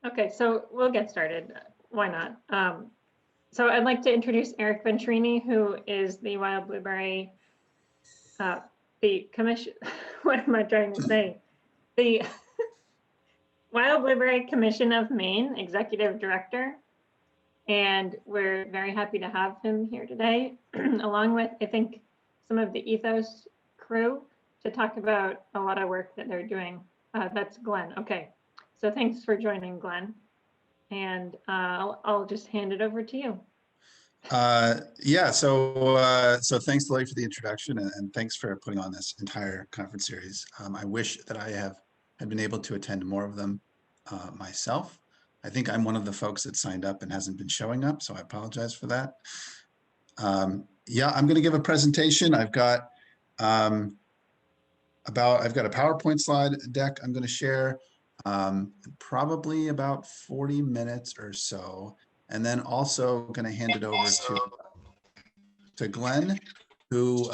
Okay, so we'll get started. Why not? So I'd like to introduce Eric Venturini, who is the Wild Blueberry, the commission, what am I trying to say? The Wild Blueberry Commission of Maine Executive Director. And we're very happy to have him here today, along with, I think, some of the Ethos crew to talk about a lot of work that they're doing. That's Glenn. Okay, so thanks for joining, Glenn. And I'll just hand it over to you. Yeah, so thanks, Lily, for the introduction, and thanks for putting on this entire conference series. I wish that I had been able to attend more of them myself. I think I'm one of the folks that signed up and hasn't been showing up, so I apologize for that. Yeah, I'm going to give a presentation. I've got a PowerPoint slide deck I'm going to share, probably about 40 minutes or so, and then also going to hand it over to Glenn, who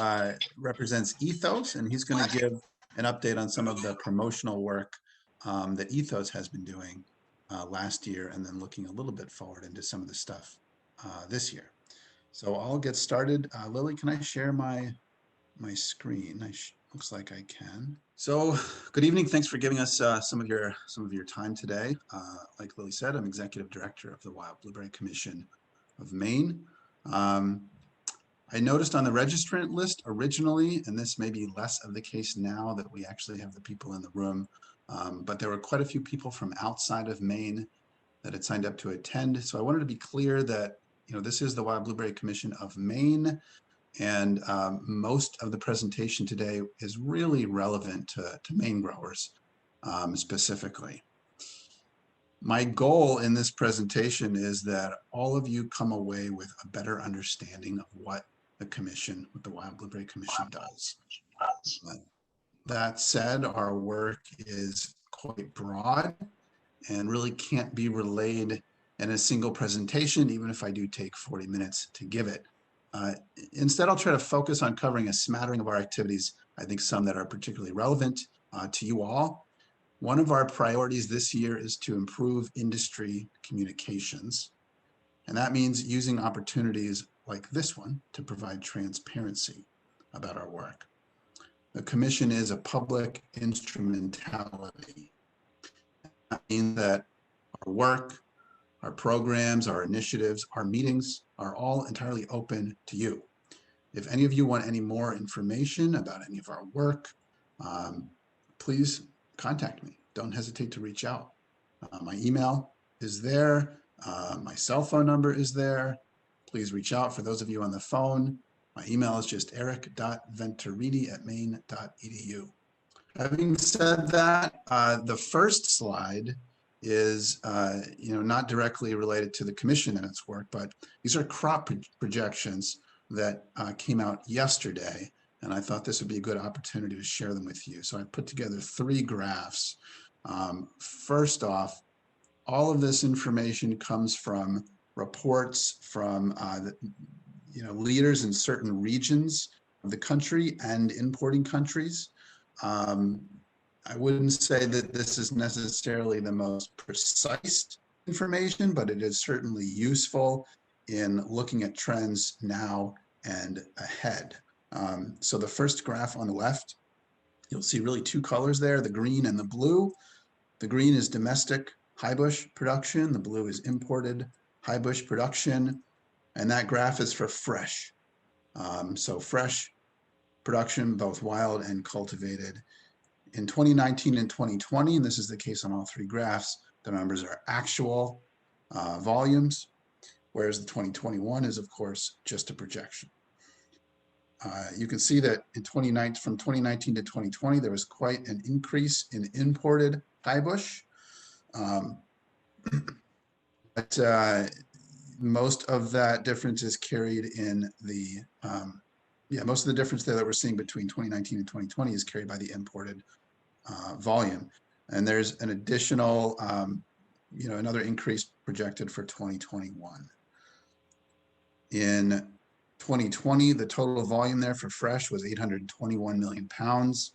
represents Ethos, and he's going to give an update on some of the promotional work that Ethos has been doing last year, and then looking a little bit forward into some of the stuff this year. So I'll get started. Lily, can I share my screen? Looks like I can. So good evening. Thanks for giving us some of your time today. Like Lily said, I'm Executive Director of the Wild Blueberry Commission of Maine. I noticed on the registrant list originally, and this may be less of the case now that we actually have the people in the room, but there were quite a few people from outside of Maine that had signed up to attend. So I wanted to be clear that, you know, this is the Wild Blueberry Commission of Maine, and most of the presentation today is really relevant to Maine growers specifically. My goal in this presentation is that all of you come away with a better understanding of what the Wild Blueberry Commission does. That said, our work is quite broad and really can't be relayed in a single presentation, even if I do take 40 minutes to give it. Instead, I'll try to focus on covering a smattering of our activities, I think some that are particularly relevant to you all. One of our priorities this year is to improve industry communications, and that means using opportunities like this one to provide transparency about our work. The commission is a public instrumentality. That means that our work, our programs, our initiatives, our meetings are all entirely open to you. If any of you want any more information about any of our work, please contact me. Don't hesitate to reach out. My email is there. My cell phone number is there. Please reach out. For those of you on the phone, my email is just eric.venturini@maine.edu. Having said that, the first slide is not directly related to the commission and its work, but these are crop projections that came out yesterday, and I thought this would be a good opportunity to share them with you. So I put together 3 graphs. First off, all of this information comes from reports from leaders in certain regions of the country and importing countries. I wouldn't say that this is necessarily the most precise information, but it is certainly useful in looking at trends now and ahead. So the first graph on the left, you'll see really 2 colors there, the green and the blue. The green is domestic high bush production, the blue is imported high bush production, and that graph is for fresh. So fresh production, both wild and cultivated. In 2019 and 2020, and this is the case on all 3 graphs, the numbers are actual volumes, whereas the 2021 is, of course, just a projection. You can see that in from 2019 to 2020, there was quite an increase in imported high bush. But most of that difference is carried in the, most of the difference there that we're seeing between 2019 and 2020 is carried by the imported volume. And there's an additional, another increase projected for 2021. In 2020, the total volume there for fresh was 821 million pounds.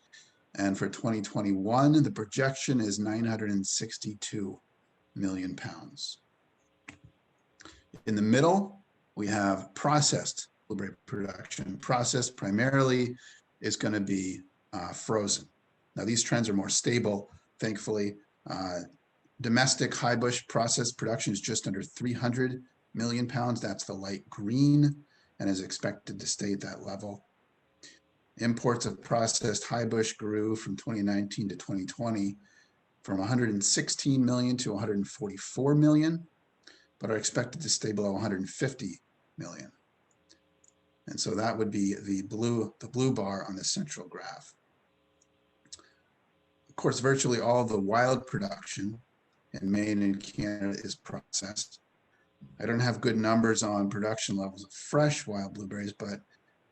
And for 2021, the projection is 962 million pounds. In the middle, we have processed blueberry production. Processed primarily is going to be frozen. Now, these trends are more stable, thankfully. Domestic high bush processed production is just under 300 million pounds. That's the light green and is expected to stay at that level. Imports of processed high bush grew from 2019 to 2020 from 116 million to 144 million, but are expected to stay below 150 million. And so that would be the blue bar on the central graph. Of course, virtually all the wild production in Maine and Canada is processed. I don't have good numbers on production levels of fresh wild blueberries, but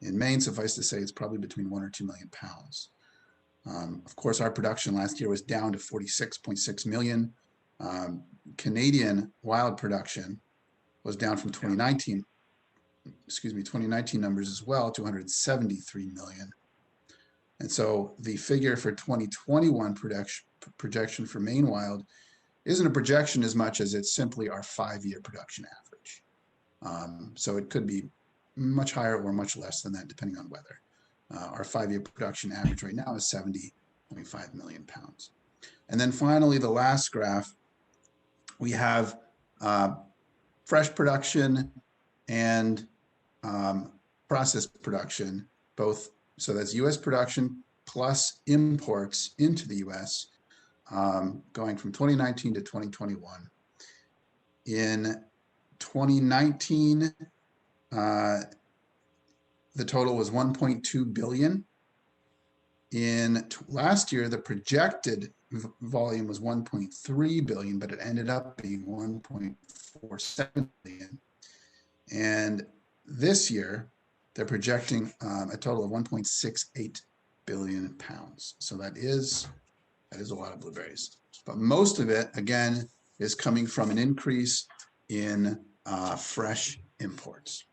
in Maine, suffice to say, it's probably between 1 or 2 million pounds. Of course, our production last year was down to 46.6 million. Canadian wild production was down from 2019 numbers as well, 273 million. And so the figure for 2021 projection for Maine wild isn't a projection as much as it's simply our 5-year production average. So it could be much higher or much less than that, depending on weather. Our 5-year production average right now is 70.5 million pounds. And then finally, the last graph, we have fresh production and processed production, both. So that's U.S. production plus imports into the U.S. Going from 2019 to 2021. In 2019, the total was 1.2 billion. In last year, the projected volume was 1.3 billion, but it ended up being 1.47 billion. And this year, they're projecting a total of 1.68 billion pounds. So that is a lot of blueberries. But most of it, again, is coming from an increase in fresh imports.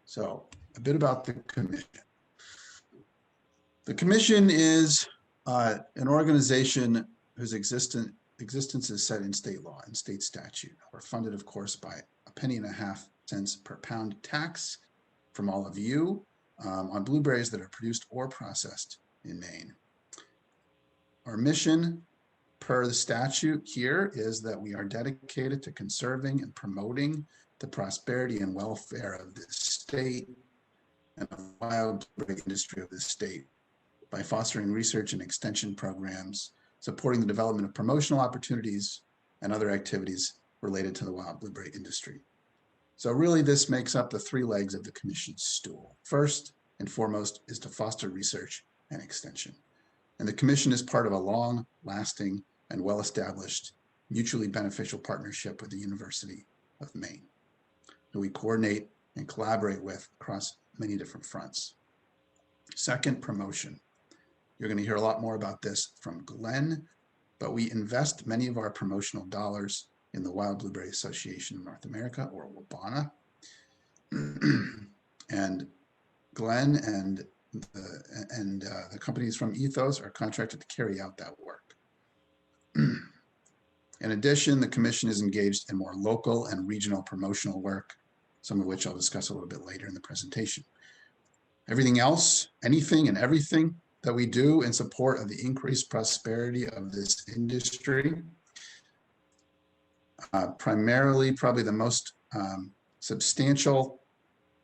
So a bit about the commission. The commission is an organization whose existence is set in state law and state statute. We're funded, of course, by 1.50 cents per pound tax from all of you on blueberries that are produced or processed in Maine. Our mission per the statute here is that we are dedicated to conserving and promoting the prosperity and welfare of this state and the wild blueberry industry of this state by fostering research and extension programs, supporting the development of promotional opportunities and other activities related to the wild blueberry industry. So really this makes up the 3 legs of the commission's stool. First and foremost is to foster research and extension. And the commission is part of a long-lasting and well-established mutually beneficial partnership with the University of Maine, who we coordinate and collaborate with across many different fronts. Second, promotion. You're going to hear a lot more about this from Glenn, but we invest many of our promotional dollars in the Wild Blueberry Association of North America, or WBANA. And Glenn and the companies from Ethos are contracted to carry out that work. In addition, the commission is engaged in more local and regional promotional work, some of which I'll discuss a little bit later in the presentation. Everything else, anything and everything that we do in support of the increased prosperity of this industry, primarily probably the most substantial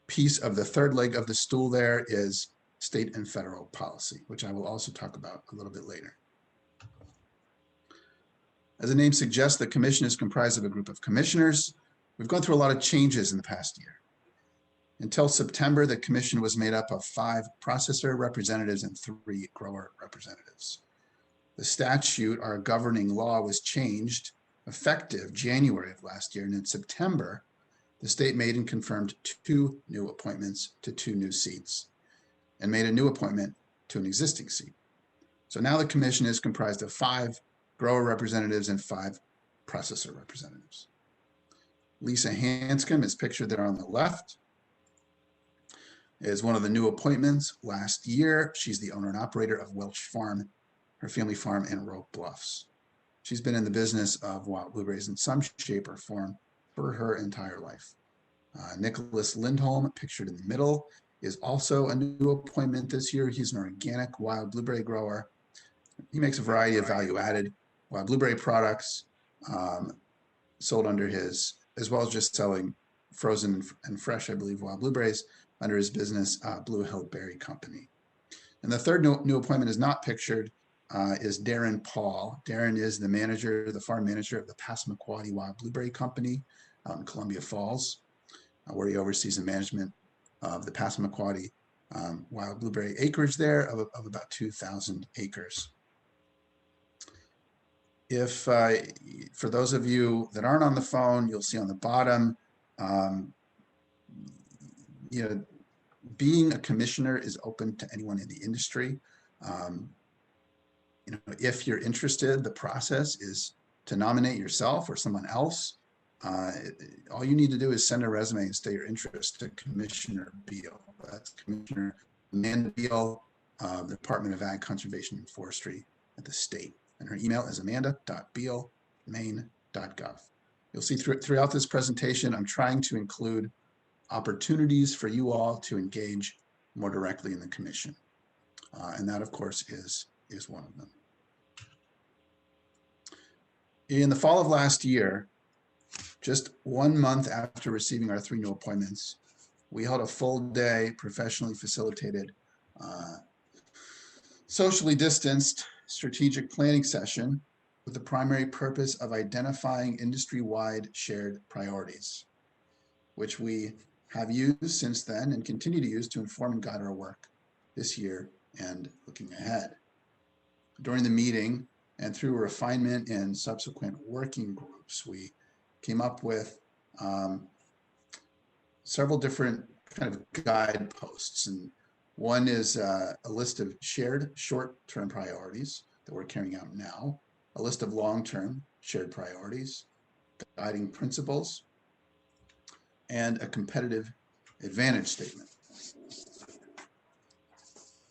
piece of the 3rd leg of the stool there is state and federal policy, which I will also talk about a little bit later. As the name suggests, the commission is comprised of a group of commissioners. We've gone through a lot of changes in the past year. Until September, the commission was made up of 5 processor representatives and 3 grower representatives. The statute, our governing law, was changed effective January of last year, and in September, the state made and confirmed 2 new appointments to 2 new seats and made a new appointment to an existing seat. So now the commission is comprised of 5 grower representatives and 5 processor representatives. Lisa Hanscom is pictured there on the left, is one of the new appointments last year. She's the owner and operator of Welch Farm, her family farm in Roque Bluffs. She's been in the business of wild blueberries in some shape or form for her entire life. Nicholas Lindholm, pictured in the middle, is also a new appointment this year. He's an organic wild blueberry grower. He makes a variety of value-added wild blueberry products sold under his, as well as just selling frozen and fresh, I believe, wild blueberries under his business, Blue Hill Berry Company. And the third new appointment is not pictured, is Darren Paul. Darren is the manager, the farm manager of the Passamaquoddy Wild Blueberry Company out in Columbia Falls, where he oversees the management of the Passamaquoddy wild blueberry acreage there of about 2,000 acres. If, for those of you that aren't on the phone, you'll see on the bottom, you know, being a commissioner is open to anyone in the industry. You know, if you're interested, the process is to nominate yourself or someone else. All you need to do is send a resume and state your interest to Commissioner Beal. That's Commissioner Amanda Beal of the Department of Ag, Conservation, and Forestry at the state. And her email is amanda.beal@maine.gov. You'll see throughout this presentation, I'm trying to include opportunities for you all to engage more directly in the commission. And that, of course, is one of them. In the fall of last year, just 1 month after receiving our 3 new appointments, we held a full day, professionally facilitated, socially distanced strategic planning session with the primary purpose of identifying industry-wide shared priorities, which we have used since then and continue to use to inform and guide our work this year and looking ahead. During the meeting and through refinement in subsequent working groups, we came up with several different kind of guideposts. And one is a list of shared short-term priorities that we're carrying out now, a list of long-term shared priorities, guiding principles, and a competitive advantage statement.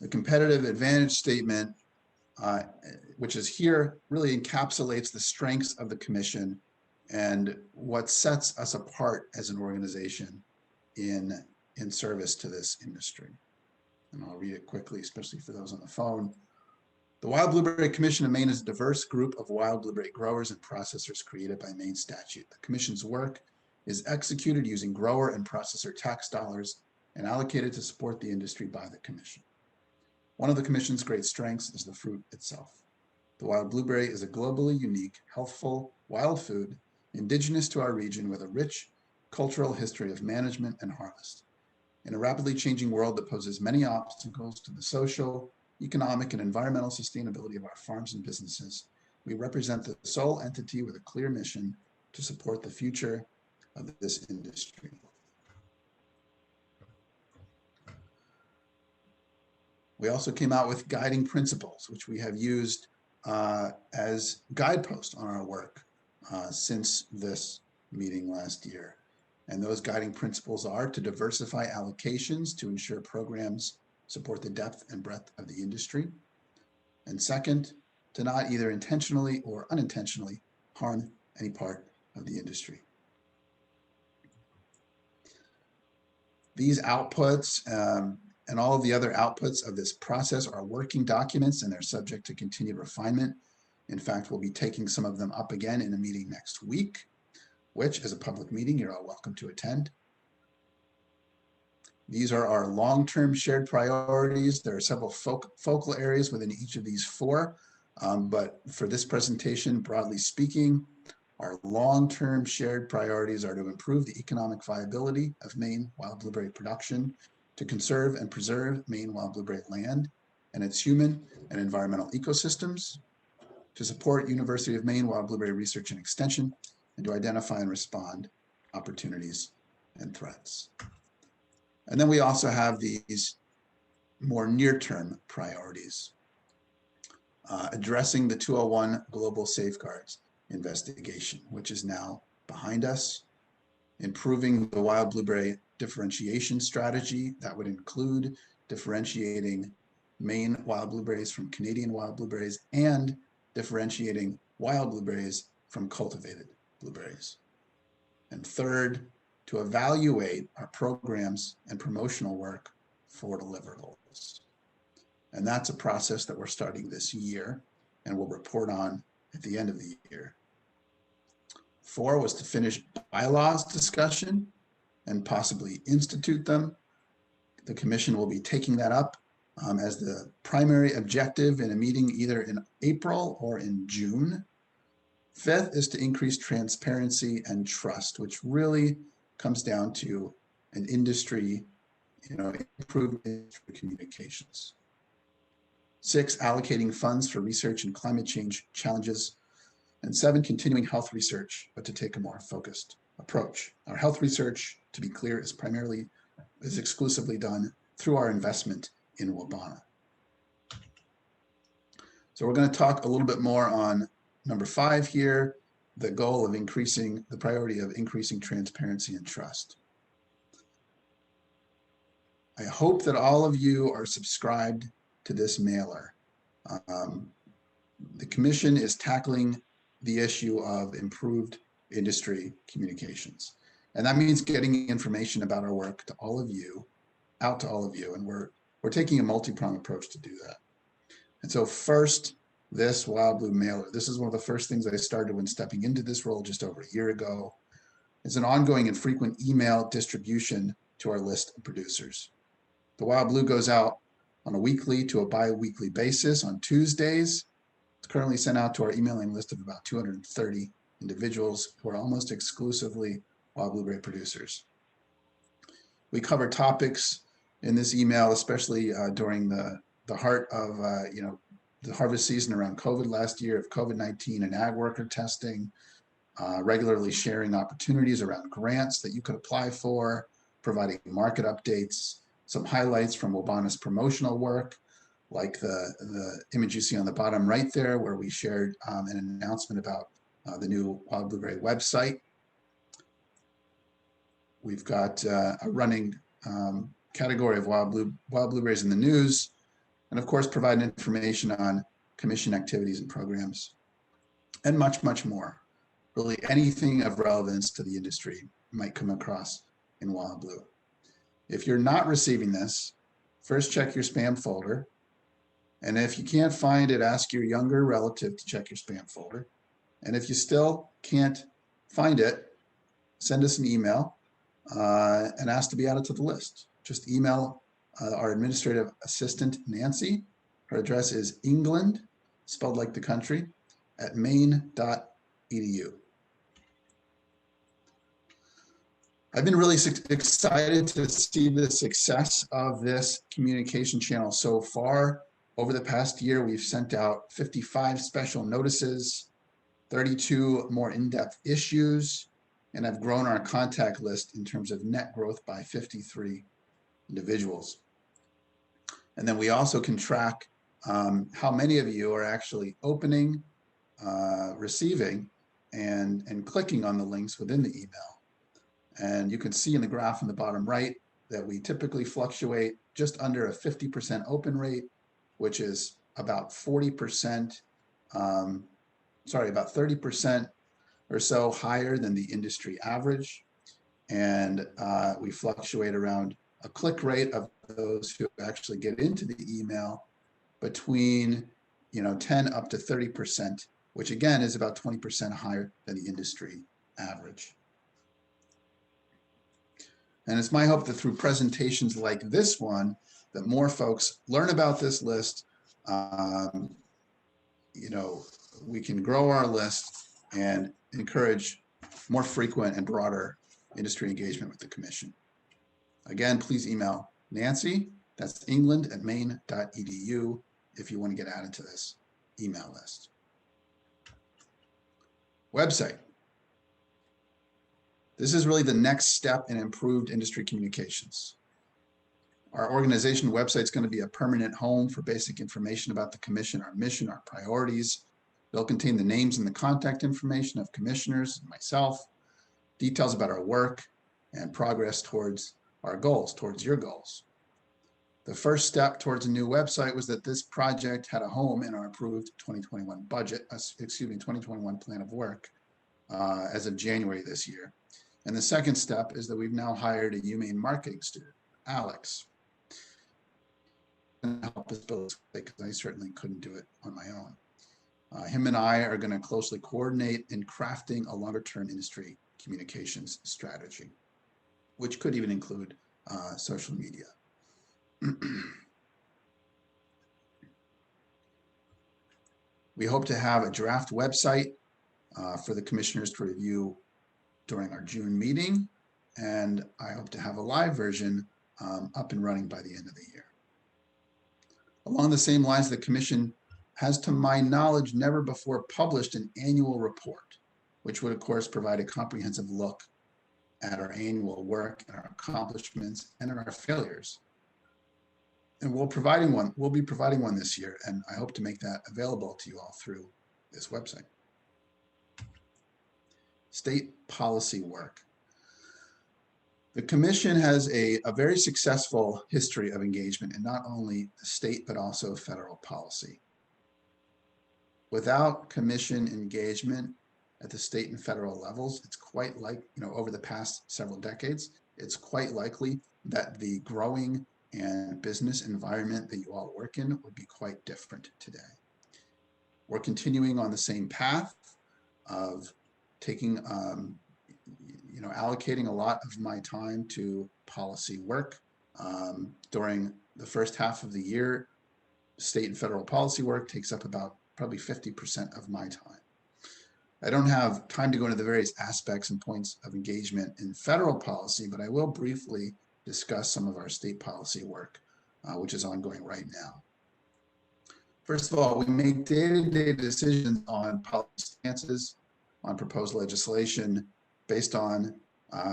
The competitive advantage statement, which is here, really encapsulates the strengths of the commission and what sets us apart as an organization in service to this industry. And I'll read it quickly, especially for those on the phone. The Wild Blueberry Commission of Maine is a diverse group of wild blueberry growers and processors created by Maine statute. The commission's work is executed using grower and processor tax dollars and allocated to support the industry by the commission. One of the commission's great strengths is the fruit itself. The wild blueberry is a globally unique, healthful wild food indigenous to our region with a rich cultural history of management and harvest. In a rapidly changing world that poses many obstacles to the social, economic, and environmental sustainability of our farms and businesses, we represent the sole entity with a clear mission to support the future of this industry. We also came out with guiding principles, which we have used as guideposts on our work since this meeting last year. And those guiding principles are to diversify allocations to ensure programs support the depth and breadth of the industry. And second, to not either intentionally or unintentionally harm any part of the industry. These outputs and all of the other outputs of this process are working documents, and they're subject to continued refinement. In fact, we'll be taking some of them up again in a meeting next week, which is a public meeting. You're all welcome to attend. These are our long-term shared priorities. There are several focal areas within each of these 4, but for this presentation, broadly speaking, our long-term shared priorities are to improve the economic viability of Maine wild blueberry production, to conserve and preserve Maine wild blueberry land and its human and environmental ecosystems, to support University of Maine wild blueberry research and extension, and to identify and respond opportunities and threats. And then we also have these more near-term priorities, addressing the 201 Global Safeguards investigation, which is now behind us, improving the wild blueberry differentiation strategy. That would include differentiating Maine wild blueberries from Canadian wild blueberries and differentiating wild blueberries from cultivated blueberries. And third, to evaluate our programs and promotional work for deliverables. And that's a process that we're starting this year and we'll report on at the end of the year. 4 was to finish bylaws discussion and possibly institute them. The commission will be taking that up as the primary objective in a meeting either in April or in June. 5th is to increase transparency and trust, which really comes down to an industry, improved industry communications. 6, allocating funds for research and climate change challenges. And 7, continuing health research, but to take a more focused approach. Our health research, to be clear, is exclusively done through our investment in Wabana. So we're going to talk a little bit more on number 5 here, the goal of the priority of increasing transparency and trust. I hope that all of you are subscribed to this mailer. The commission is tackling the issue of improved industry communications. And that means getting information about our work out to all of you. And we're taking a multi-pronged approach to do that. And so first, this Wild Blue mailer, this is one of the first things I started when stepping into this role just over a year ago. It's an ongoing and frequent email distribution to our list of producers. The Wild Blue goes out on a weekly to a bi-weekly basis on Tuesdays. It's currently sent out to our emailing list of about 230 individuals who are almost exclusively wild blueberry producers. We cover topics in this email, especially during the heart of the harvest season around COVID last year, of COVID-19 and ag worker testing, regularly sharing opportunities around grants that you could apply for, providing market updates, some highlights from Wabana's promotional work, like the image you see on the bottom right there, where we shared an announcement about the new wild blueberry website. We've got a running category of wild blueberries in the news, and of course, provide information on commission activities and programs, and much, much more. Really anything of relevance to the industry you might come across in Wild Blue. If you're not receiving this, first check your spam folder. And if you can't find it, ask your younger relative to check your spam folder. And if you still can't find it, send us an email and ask to be added to the list. Just email our administrative assistant, Nancy. Her address is England, spelled like the country, at maine.edu. I've been really excited to see the success of this communication channel so far. Over the past year, we've sent out 55 special notices, 32 more in-depth issues, and have grown our contact list in terms of net growth by 53 individuals. And then we also can track how many of you are actually opening, receiving, and clicking on the links within the email. And you can see in the graph in the bottom right that we typically fluctuate just under a 50% open rate, which is about 40%, about 30% or so higher than the industry average. And we fluctuate around a click rate of those who actually get into the email between 10 up to 30%, which again is about 20% higher than the industry average. And it's my hope that through presentations like this one, that more folks learn about this list. We can grow our list and encourage more frequent and broader industry engagement with the commission. Again, please email Nancy, that's England at maine.edu, if you want to get added to this email list. Website. This is really the next step in improved industry communications. Our organization website is going to be a permanent home for basic information about the commission, our mission, our priorities. It'll contain the names and the contact information of commissioners, myself, details about our work, and progress towards our goals, towards your goals. The first step towards a new website was that this project had a home in our approved 2021 budget, 2021 plan of work as of January this year. And the second step is that we've now hired a UMaine marketing student, Alex, to help us build this, because I certainly couldn't do it on my own. Him and I are going to closely coordinate in crafting a longer-term industry communications strategy, which could even include social media. We hope to have a draft website for the commissioners to review during our June meeting, and I hope to have a live version up and running by the end of the year. Along the same lines, the commission has, to my knowledge, never before published an annual report, which would, of course, provide a comprehensive look at our annual work and our accomplishments and our failures. And we'll be providing one this year, and I hope to make that available to you all through this website. State policy work. The commission has a very successful history of engagement in not only the state, but also federal policy. Without commission engagement at the state and federal levels, it's quite over the past several decades, it's quite likely that the growing and business environment that you all work in would be quite different today. We're continuing on the same path of taking, allocating a lot of my time to policy work. During the first half of the year, state and federal policy work takes up about probably 50% of my time. I don't have time to go into the various aspects and points of engagement in federal policy, but I will briefly discuss some of our state policy work, which is ongoing right now. First of all, we make day-to-day decisions on policy stances, on proposed legislation, based on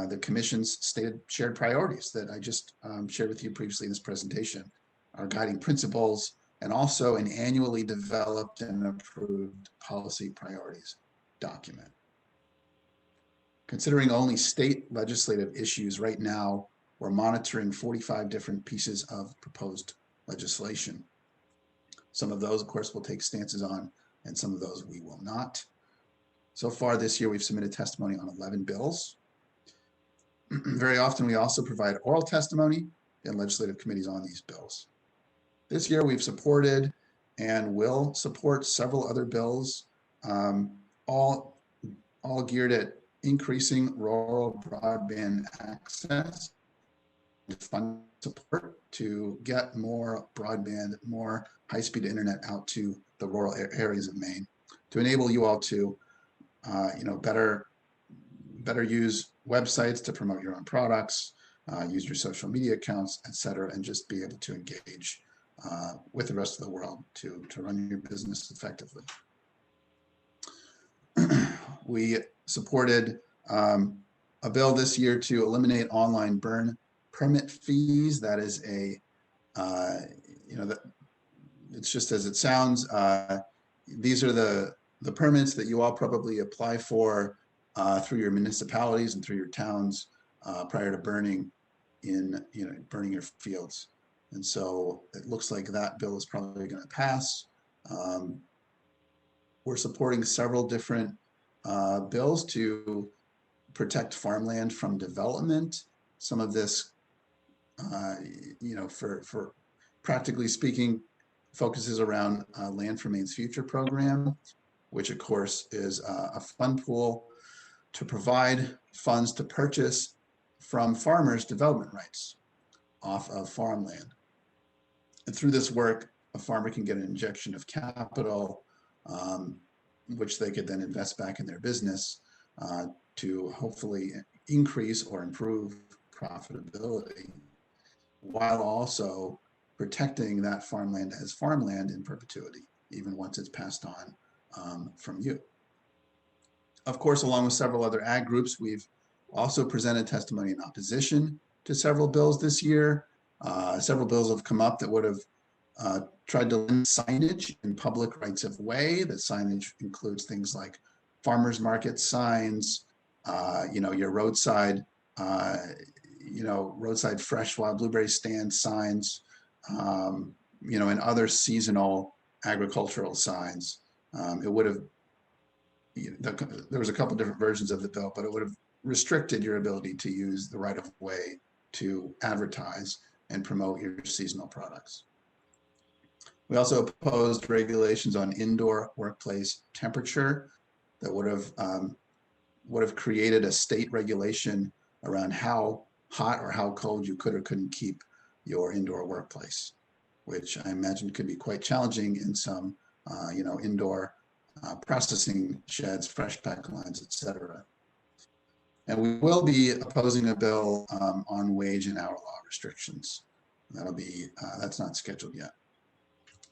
the commission's stated shared priorities that I just shared with you previously in this presentation, our guiding principles, and also an annually developed and approved policy priorities document. Considering only state legislative issues right now, we're monitoring 45 different pieces of proposed legislation. Some of those, of course, we'll take stances on, and some of those we will not. So far this year, we've submitted testimony on 11 bills. Very often, we also provide oral testimony in legislative committees on these bills. This year, we've supported and will support several other bills, all geared at increasing rural broadband access, fund support to get more broadband, more high-speed internet out to the rural areas of Maine, to enable you all to, better use websites to promote your own products, use your social media accounts, etc., and just be able to engage with the rest of the world to run your business effectively. We supported a bill this year to eliminate online burn permit fees. That is it's just as it sounds. These are the permits that you all probably apply for through your municipalities and through your towns prior to burning burning your fields. And so it looks like that bill is probably going to pass. We're supporting several different bills to protect farmland from development. Some of this, for practically speaking, focuses around Land for Maine's Future program, which of course is a fund pool to provide funds to purchase from farmers development rights off of farmland. And through this work, a farmer can get an injection of capital, which they could then invest back in their business to hopefully increase or improve profitability, while also protecting that farmland as farmland in perpetuity, even once it's passed on from you. Of course, along with several other ag groups, we've also presented testimony in opposition to several bills this year. Several bills have come up that would have tried to limit signage in public rights of way. The signage includes things like farmers market signs, your roadside, roadside fresh wild blueberry stand signs, and other seasonal agricultural signs. It would have, there was a couple different versions of the bill, but it would have restricted your ability to use the right of way to advertise and promote your seasonal products. We also opposed regulations on indoor workplace temperature that would have created a state regulation around how hot or how cold you could or couldn't keep your indoor workplace, which I imagine could be quite challenging in some, indoor processing sheds, fresh pack lines, etc. And we will be opposing a bill on wage and hour law restrictions. That's not scheduled yet.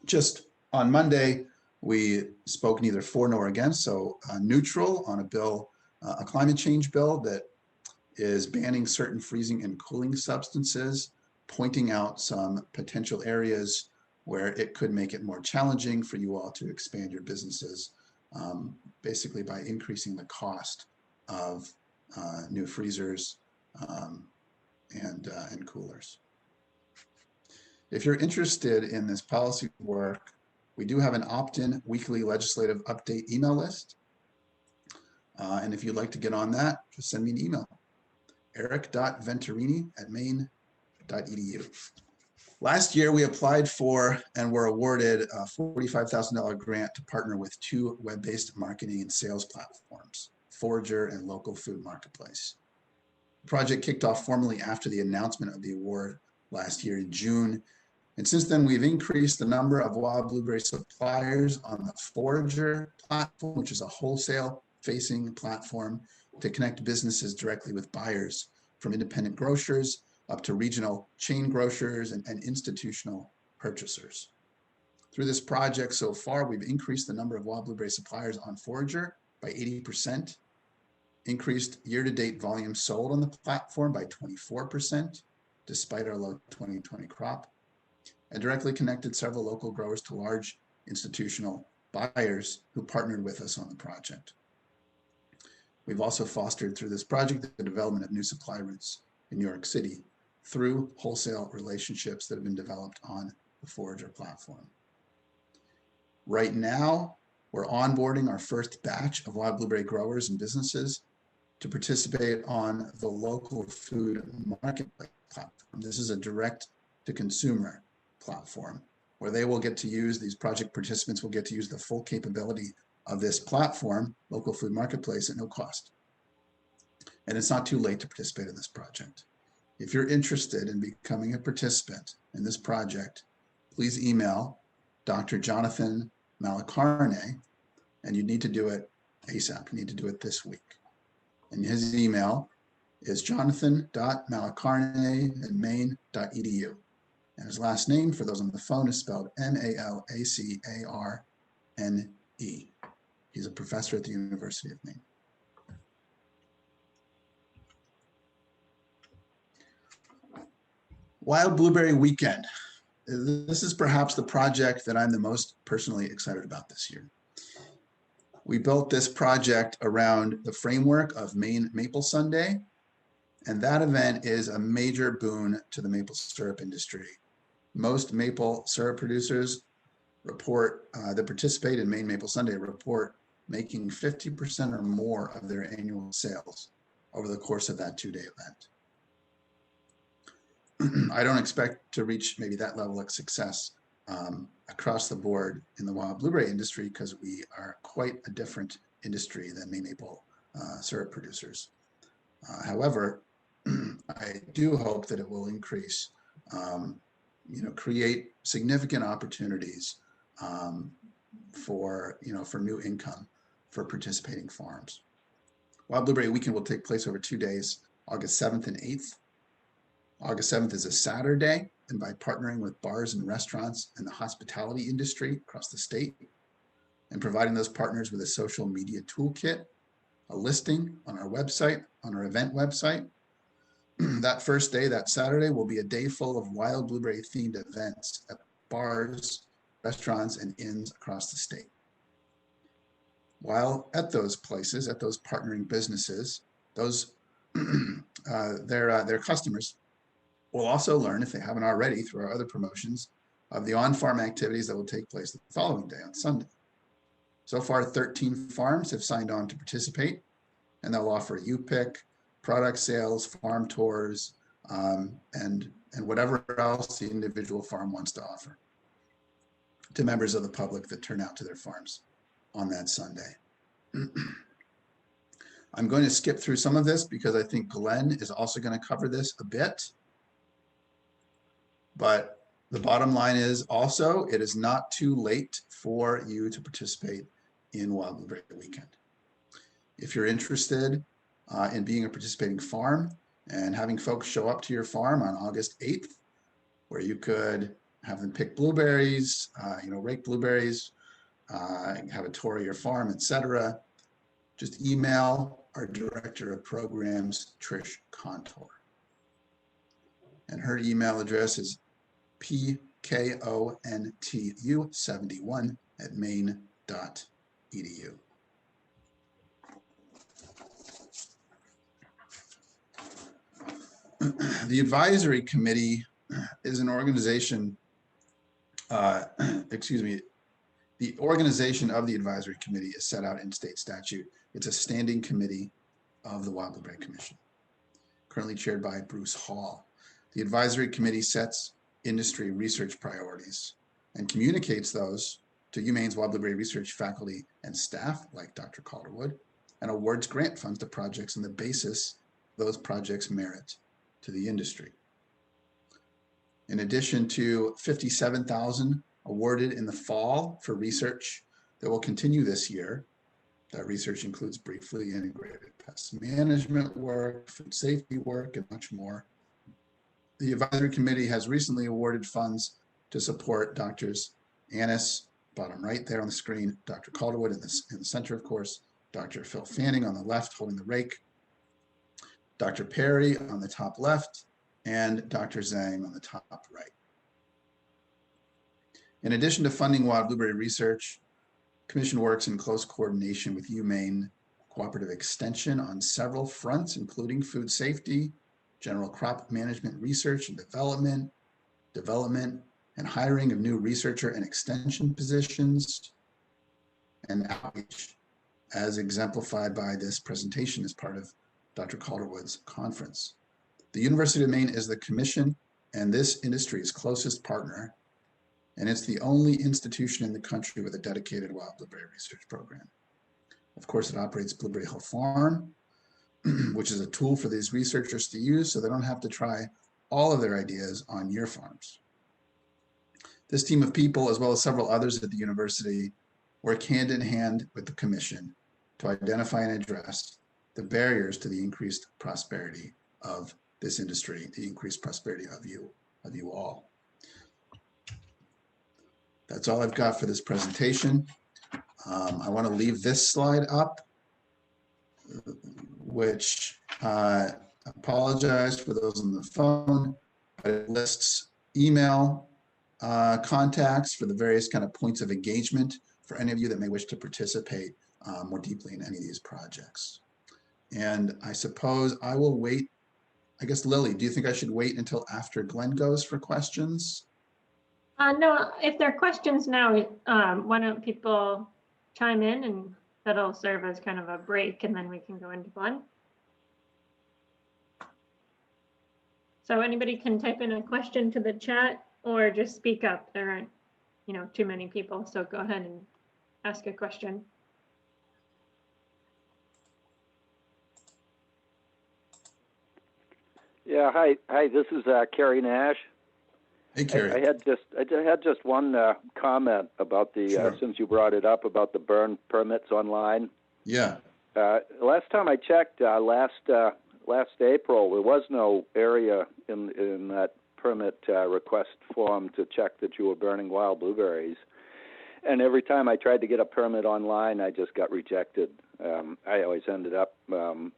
Just on Monday, we spoke neither for nor against, so neutral on a bill, a climate change bill that is banning certain freezing and cooling substances, pointing out some potential areas where it could make it more challenging for you all to expand your businesses, basically by increasing the cost of new freezers and coolers. If you're interested in this policy work, we do have an opt-in weekly legislative update email list. And if you'd like to get on that, just send me an email, eric.venturini@maine.edu. Last year, we applied for and were awarded a $45,000 grant to partner with 2 web-based marketing and sales platforms, Forager and Local Food Marketplace. The project kicked off formally after the announcement of the award last year in June. And since then, we've increased the number of wild blueberry suppliers on the Forager platform, which is a wholesale-facing platform to connect businesses directly with buyers, from independent grocers up to regional chain grocers and institutional purchasers. Through this project so far, we've increased the number of wild blueberry suppliers on Forager by 80%, increased year-to-date volume sold on the platform by 24%, despite our low 2020 crop, and directly connected several local growers to large institutional buyers who partnered with us on the project. We've also fostered through this project the development of new supply routes in New York City through wholesale relationships that have been developed on the Forager platform. Right now, we're onboarding our first batch of wild blueberry growers and businesses to participate on the Local Food Marketplace platform. This is a direct-to-consumer platform where they will get to use, these project participants will get to use the full capability of this platform, Local Food Marketplace, at no cost. And it's not too late to participate in this project. If you're interested in becoming a participant in this project, please email Dr. Jonathan Malacarne, and you need to do it ASAP. You need to do it this week. And his email is jonathan.malacarne@maine.edu. And his last name, for those on the phone, is spelled Malacarne. He's a professor at the University of Maine. Wild Blueberry Weekend. This is perhaps the project that I'm the most personally excited about this year. We built this project around the framework of Maine Maple Sunday, and that event is a major boon to the maple syrup industry. Most maple syrup producers report that participate in Maine Maple Sunday report making 50% or more of their annual sales over the course of that 2-day event. I don't expect to reach maybe that level of success across the board in the wild blueberry industry because we are quite a different industry than Maine maple syrup producers. However, I do hope that it will increase, create significant opportunities for new income for participating farms. Wild Blueberry Weekend will take place over 2 days, August 7th and 8th. August 7th is a Saturday, and by partnering with bars and restaurants and the hospitality industry across the state and providing those partners with a social media toolkit, a listing on our website, on our event website, that first day, that Saturday, will be a day full of wild blueberry themed events at bars, restaurants, and inns across the state. While at those places, at those partnering businesses, their customers will also learn, if they haven't already through our other promotions, of the on-farm activities that will take place the following day on Sunday. So far, 13 farms have signed on to participate, and they'll offer a U-Pick, product sales, farm tours, and whatever else the individual farm wants to offer to members of the public that turn out to their farms on that Sunday. I'm going to skip through some of this because I think Glenn is also going to cover this a bit. But the bottom line is also, it is not too late for you to participate in Wild Blueberry Weekend. If you're interested in being a participating farm and having folks show up to your farm on August 8th, where you could have them pick blueberries, rake blueberries, have a tour of your farm, etc., just email our Director of Programs, Trish Contour. And her email address is pkontu71@maine.edu. The advisory committee is an organization, the organization of the advisory committee is set out in state statute. It's a standing committee of the Wild Blueberry Commission, currently chaired by Bruce Hall. The advisory committee sets industry research priorities and communicates those to UMaine's Wild Blueberry research faculty and staff, like Dr. Calderwood, and awards grant funds to projects on the basis those projects' merit to the industry. In addition to $57,000 awarded in the fall for research that will continue this year, that research includes briefly integrated pest management work, food safety work, and much more. The advisory committee has recently awarded funds to support Drs. Annis, bottom right there on the screen, Dr. Calderwood in the center, of course, Dr. Phil Fanning on the left holding the rake, Dr. Perry on the top left, and Dr. Zhang on the top right. In addition to funding wild blueberry research, the Commission works in close coordination with UMaine Cooperative Extension on several fronts, including food safety, general crop management research and development, and hiring of new researcher and extension positions, and outreach, as exemplified by this presentation as part of Dr. Calderwood's conference. The University of Maine is the Commission and this industry's closest partner, and it's the only institution in the country with a dedicated wild blueberry research program. Of course, it operates Blueberry Hill Farm, which is a tool for these researchers to use so they don't have to try all of their ideas on your farms. This team of people, as well as several others at the university, work hand in hand with the Commission to identify and address the barriers to the increased prosperity of this industry, the increased prosperity of you all. That's all I've got for this presentation. I want to leave this slide up, which I apologize for those on the phone, but it lists email contacts for the various kind of points of engagement for any of you that may wish to participate more deeply in any of these projects. And I suppose I will wait. I guess, Lily, do you think I should wait until after Glenn goes for questions? No, if there are questions now, why don't people chime in, and that'll serve as kind of a break, and then we can go into Glenn. So anybody can type in a question to the chat or just speak up. There aren't, too many people, so go ahead and ask a question. Yeah, hi. This is Kerry Nash. Hey, Kerry. I had just one comment about the Sure. Since you brought it up about the burn permits online. Yeah. Last time I checked, last April, there was no area in that permit request form to check that you were burning wild blueberries. And every time I tried to get a permit online, I just got rejected. I always ended up, I'm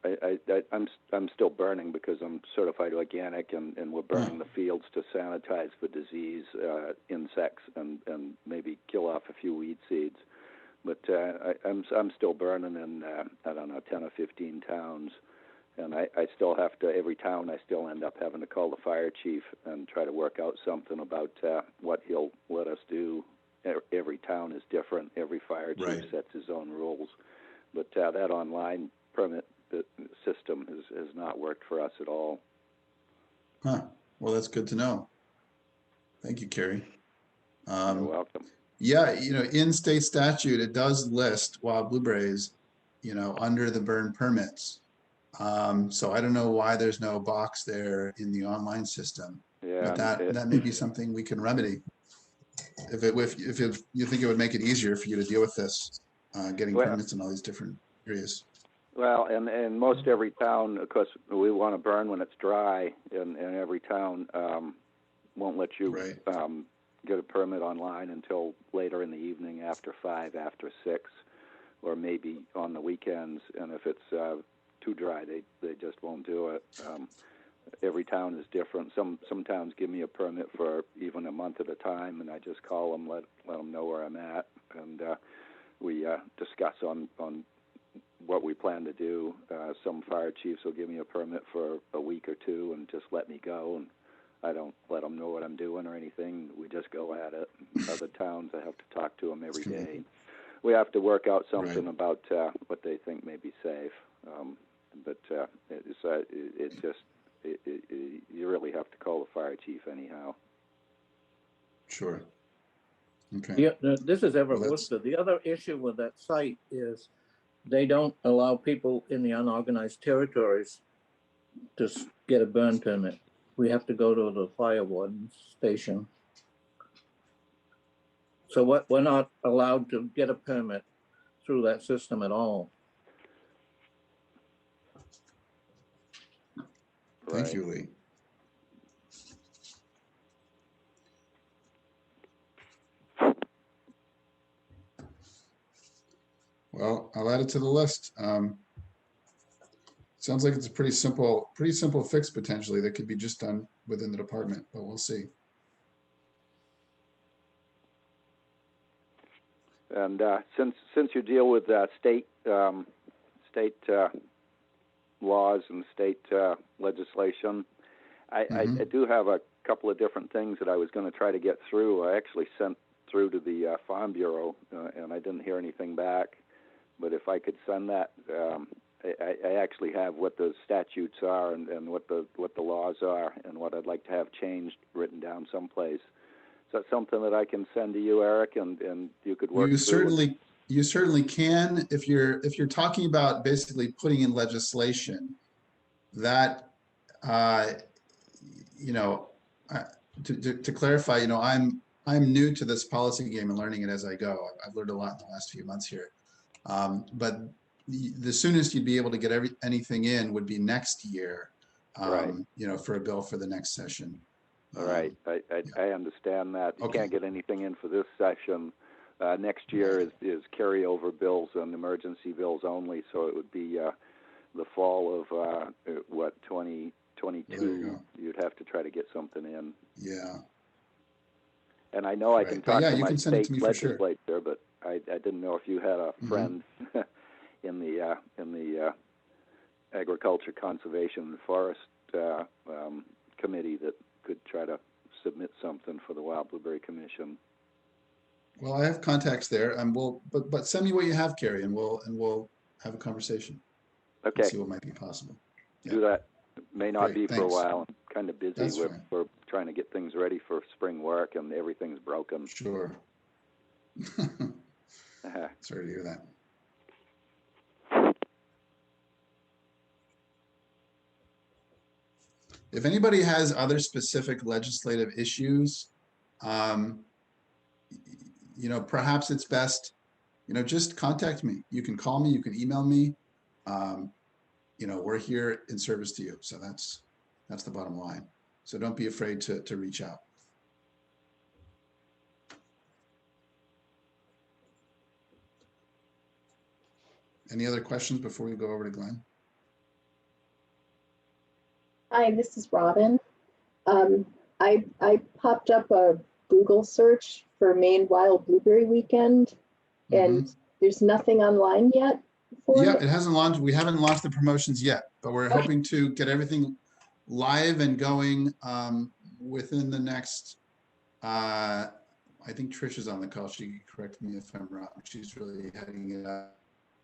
still burning because I'm certified organic, and we're burning the fields to sanitize for disease, insects, and maybe kill off a few weed seeds. But I'm still burning in, I don't know, 10 or 15 towns. And I still have to, every town, I still end up having to call the fire chief and try to work out something about what he'll let us do. Every town is different. Every fire chief Right. sets his own rules. But that online permit system has not worked for us at all. Huh. Well, that's good to know. Thank you, Carrie. You're welcome. Yeah, in state statute, it does list wild blueberries, under the burn permits. So I don't know why there's no box there in the online system. Yeah, But that may be something we can remedy. If you think it would make it easier for you to deal with this, getting Well- permits in all these different areas. well, and most every town, of course, we want to burn when it's dry, and every town won't let you Right. get a permit online until later in the evening, after 5, after 6, or maybe on the weekends. And if it's too dry, they just won't do it. Every town is different. Some towns give me a permit for even a month at a time, and I just call them, let them know where I'm at, and we discuss on what we plan to do. Some fire chiefs will give me a permit for a week or two and just let me go, and I don't let them know what I'm doing or anything. We just go at it. Other towns, I have to talk to them every day. We have to work out something Right. about what they think may be safe. But you really have to call the fire chief anyhow. Sure. Okay. Yeah, this is Everett Well, that's- Worcester. The other issue with that site is they don't allow people in the unorganized territories to get a burn permit. We have to go to the fire warden station. So we're not allowed to get a permit through that system at all. Thank Right. you, Lee. Well, I'll add it to the list. Sounds like it's a pretty simple fix potentially that could be just done within the department, but we'll see. And since you deal with state laws and state legislation, I do have a couple of different things that I was going to try to get through. I actually sent through to the Farm Bureau, and I didn't hear anything back. But if I could send that, I actually have what the statutes are and what the laws are and what I'd like to have changed written down someplace. Is that something that I can send to you, Eric, and you could work through? You certainly can. If you're talking about basically putting in legislation that to clarify, I'm new to this policy game and learning it as I go. I've learned a lot in the last few months here. But the soonest you'd be able to get anything in would be next year, Right. For a bill for the next session. All right, I understand that. You can't get anything in for this session. Next year is carryover bills and emergency bills only, so it would be the fall of 2022. You'd have to try to get something in. Yeah. And I know I can talk to my state legislature, sure. but I didn't know if you had a friend in the Agriculture, Conservation, and Forest Committee that could try to submit something for the Wild Blueberry Commission. Well, I have contacts there, and but send me what you have, Carrie, and we'll have a conversation. Okay. See what might be possible. Yeah. Do that. It may not be for a while. I'm kind of busy. That's fine. We're trying to get things ready for spring work, and everything's broken. Sure. Sorry to hear that. If anybody has other specific legislative issues, perhaps it's best, just contact me. You can call me, you can email me. We're here in service to you. So that's the bottom line. So don't be afraid to reach out. Any other questions before we go over to Glenn? Hi, this is Robin. I popped up a Google search for Maine Wild Blueberry Weekend, and there's nothing online yet for Yeah, it? it hasn't launched. We haven't launched the promotions yet, but we're hoping to get everything live and going within the next, I think Trish is on the call. She can correct me if I'm wrong. She's really heading it up.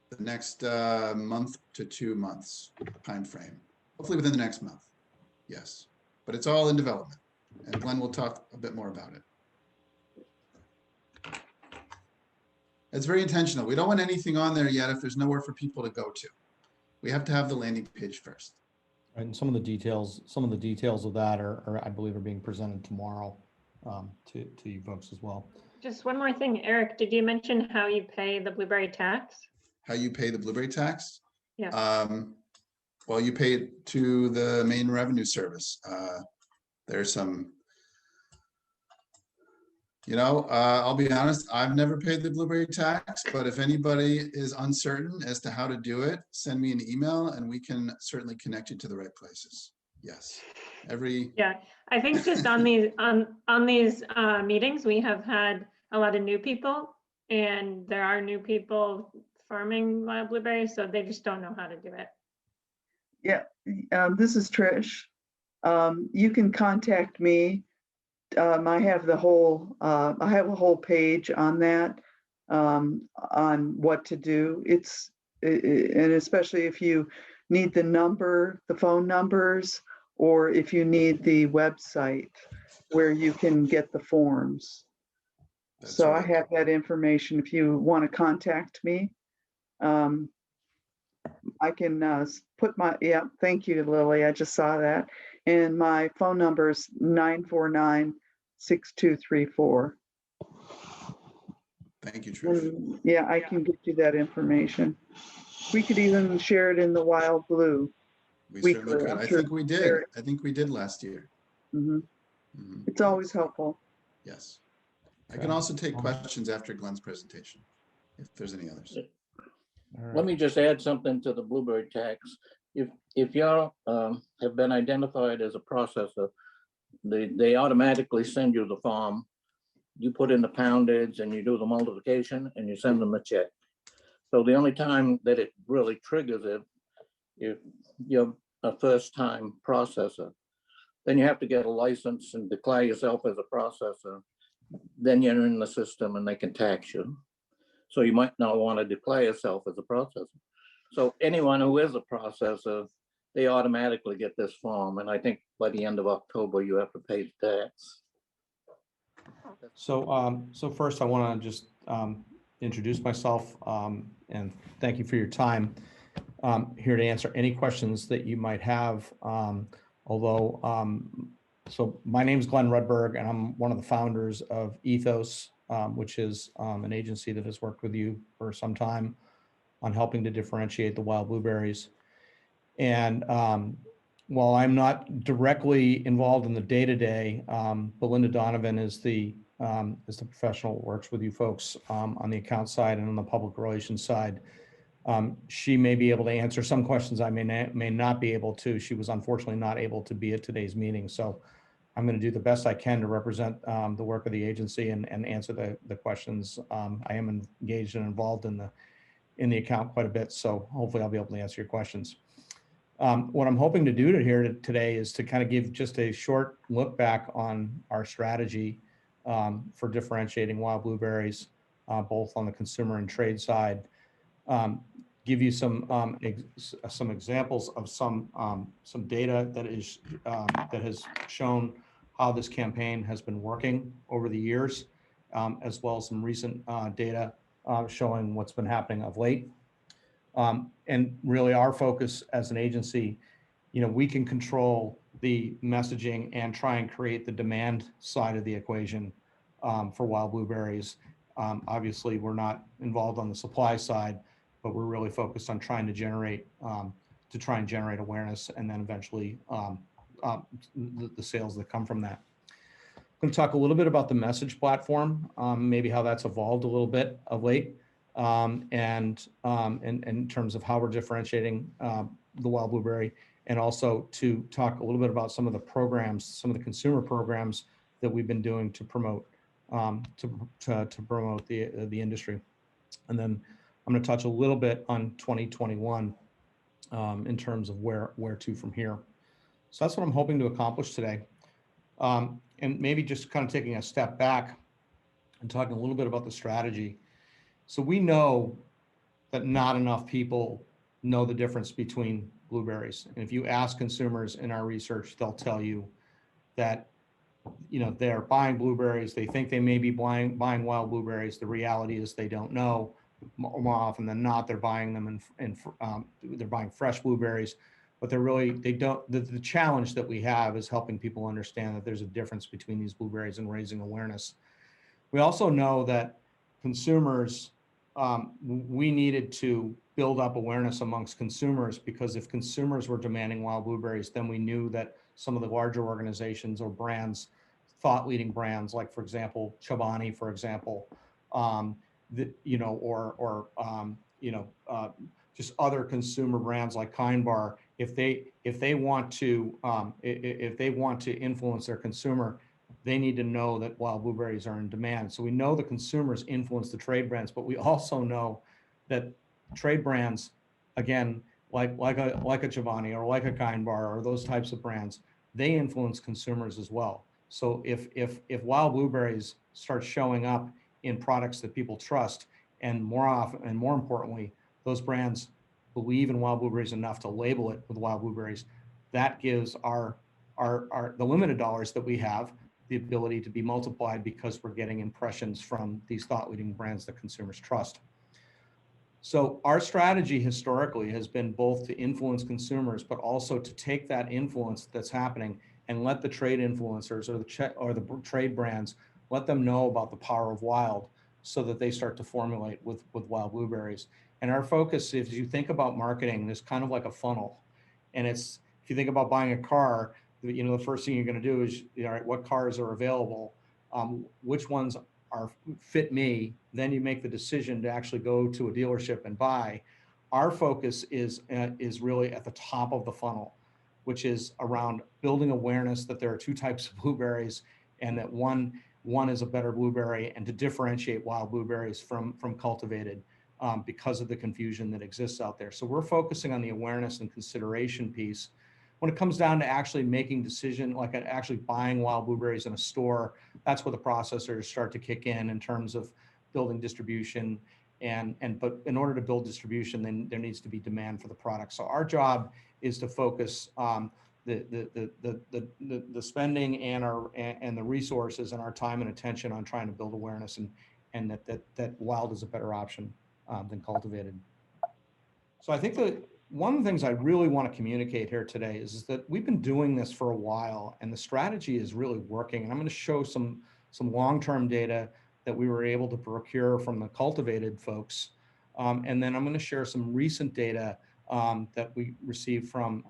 The next month to 2 months time frame. Hopefully within the next month. Yes, but it's all in development, and Glenn will talk a bit more about it. It's very intentional. We don't want anything on there yet if there's nowhere for people to go to. We have to have the landing page first. And some of the details of that are I believe, are being presented tomorrow to you folks as well. Just one more thing, Eric, did you mention how you pay the Blueberry tax? How you pay the Blueberry tax? Yeah. Well, you pay it to the Maine Revenue Service. There's some, I'll be honest, I've never paid the Blueberry tax, but if anybody is uncertain as to how to do it, send me an email and we can certainly connect you to the right places. Yes. Yeah, I think just on these meetings, we have had a lot of new people, and there are new people farming wild blueberries, so they just don't know how to do it. Yeah, this is Trish. You can contact me. I have a whole page on that, on what to do. And especially if you need the phone numbers, or if you need the website where you can get the forms. So right. I have that information if you want to contact me. I can thank you, Lily. I just saw that. And my phone number is 949-6234. Thank you, Trish. Yeah, I can get you that information. We could even share it in the Wild Blue. We certainly could. I think we did. I think we did last year. It's always helpful. Yes. I can also take questions after Glenn's presentation, if there's any others. Let me just add something to the blueberry tax. If y'all have been identified as a processor, they automatically send you the form. You put in the poundage and you do the multiplication and you send them a check. So the only time that it really triggers it, if you're a first-time processor, then you have to get a license and declare yourself as a processor. Then you're in the system and they can tax you. So you might not want to declare yourself as a processor. So anyone who is a processor, they automatically get this form. And I think by the end of October, you have to pay the tax. So first I want to just introduce myself and thank you for your time. Here to answer any questions that you might have. So my name is Glenn Rudberg, and I'm one of the founders of Ethos, which is an agency that has worked with you for some time on helping to differentiate the wild blueberries. And while I'm not directly involved in the day-to-day, Belinda Donovan is the professional that works with you folks on the account side and on the public relations side. She may be able to answer some questions I may not be able to. She was unfortunately not able to be at today's meeting. So I'm going to do the best I can to represent the work of the agency and answer the questions. I am engaged and involved in the account quite a bit. So hopefully I'll be able to answer your questions. What I'm hoping to do today is to kind of give just a short look back on our strategy for differentiating wild blueberries, both on the consumer and trade side. Give you some examples of some data that has shown how this campaign has been working over the years, as well as some recent data showing what's been happening of late. And really our focus as an agency, we can control the messaging and try and create the demand side of the equation for wild blueberries. Obviously, we're not involved on the supply side, but we're really focused on trying to generate awareness and then eventually the sales that come from that. I'm going to talk a little bit about the message platform, maybe how that's evolved a little bit of late, and in terms of how we're differentiating the wild blueberry, and also to talk a little bit about some of the programs, some of the consumer programs that we've been doing to promote to promote the industry. And then I'm going to touch a little bit on 2021 in terms of where to from here. So that's what I'm hoping to accomplish today. And maybe just kind of taking a step back and talking a little bit about the strategy. So we know that not enough people know the difference between blueberries. And if you ask consumers in our research, they'll tell you that, you know, they're buying blueberries. They think they may be buying wild blueberries. The reality is they don't know. More often than not, they're buying them they're buying fresh blueberries, but they don't. The challenge that we have is helping people understand that there's a difference between these blueberries and raising awareness. We also know that consumers, we needed to build up awareness amongst consumers, because if consumers were demanding wild blueberries, then we knew that some of the larger organizations or brands, thought leading brands, like for example, Chobani, for example, just other consumer brands like Kind Bar, if they want to influence their consumer, they need to know that wild blueberries are in demand. So we know the consumers influence the trade brands, but we also know that trade brands, again, like a Chobani or like a Kind Bar or those types of brands, they influence consumers as well. So if wild blueberries start showing up in products that people trust, and more often and more importantly, those brands believe in wild blueberries enough to label it with wild blueberries, that gives the limited dollars that we have the ability to be multiplied, because we're getting impressions from these thought leading brands that consumers trust. So our strategy historically has been both to influence consumers, but also to take that influence that's happening and let the trade influencers or the trade brands, let them know about the power of wild, so that they start to formulate with wild blueberries. And our focus, if you think about marketing, is kind of like a funnel. And it's, if you think about buying a car, you know, the first thing you're going to do is, all right, what cars are available? Which ones fit me? Then you make the decision to actually go to a dealership and buy. Our focus is really at the top of the funnel, which is around building awareness that there are two types of blueberries, and that one is a better blueberry, and to differentiate wild blueberries from cultivated, because of the confusion that exists out there. So we're focusing on the awareness and consideration piece. When it comes down to actually making decision, like actually buying wild blueberries in a store, that's where the processors start to kick in terms of building distribution. But in order to build distribution, then there needs to be demand for the product. So our job is to focus the spending and the resources and our time and attention on trying to build awareness and that wild is a better option than cultivated. So I think that one of the things I really want to communicate here today is that we've been doing this for a while, and the strategy is really working. And I'm going to show some long-term data that we were able to procure from the cultivated folks. And then I'm going to share some recent data that we received from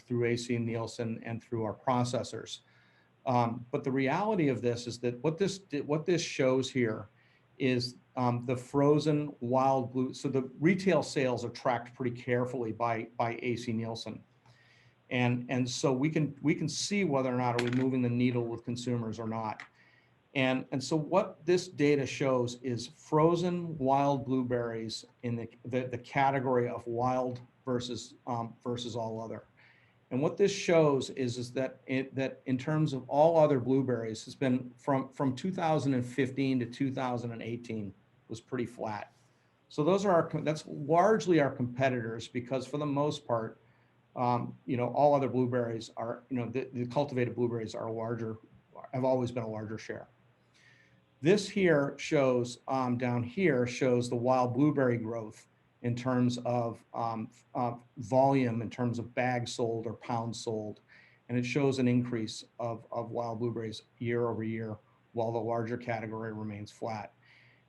through AC Nielsen and through our processors. But the reality of this is that what this shows here is the frozen wild blue. So the retail sales are tracked pretty carefully by AC Nielsen, and so we can see whether or not are we moving the needle with consumers or not. And so what this data shows is frozen wild blueberries in the category of wild versus all other. And what this shows is that in terms of all other blueberries has been from 2015 to 2018 was pretty flat. So that's largely our competitors, because for the most part, all other blueberries are, the cultivated blueberries are have always been a larger share. This here shows, down here shows the wild blueberry growth in terms of volume, in terms of bags sold or pounds sold. And it shows an increase of wild blueberries year over year, while the larger category remains flat.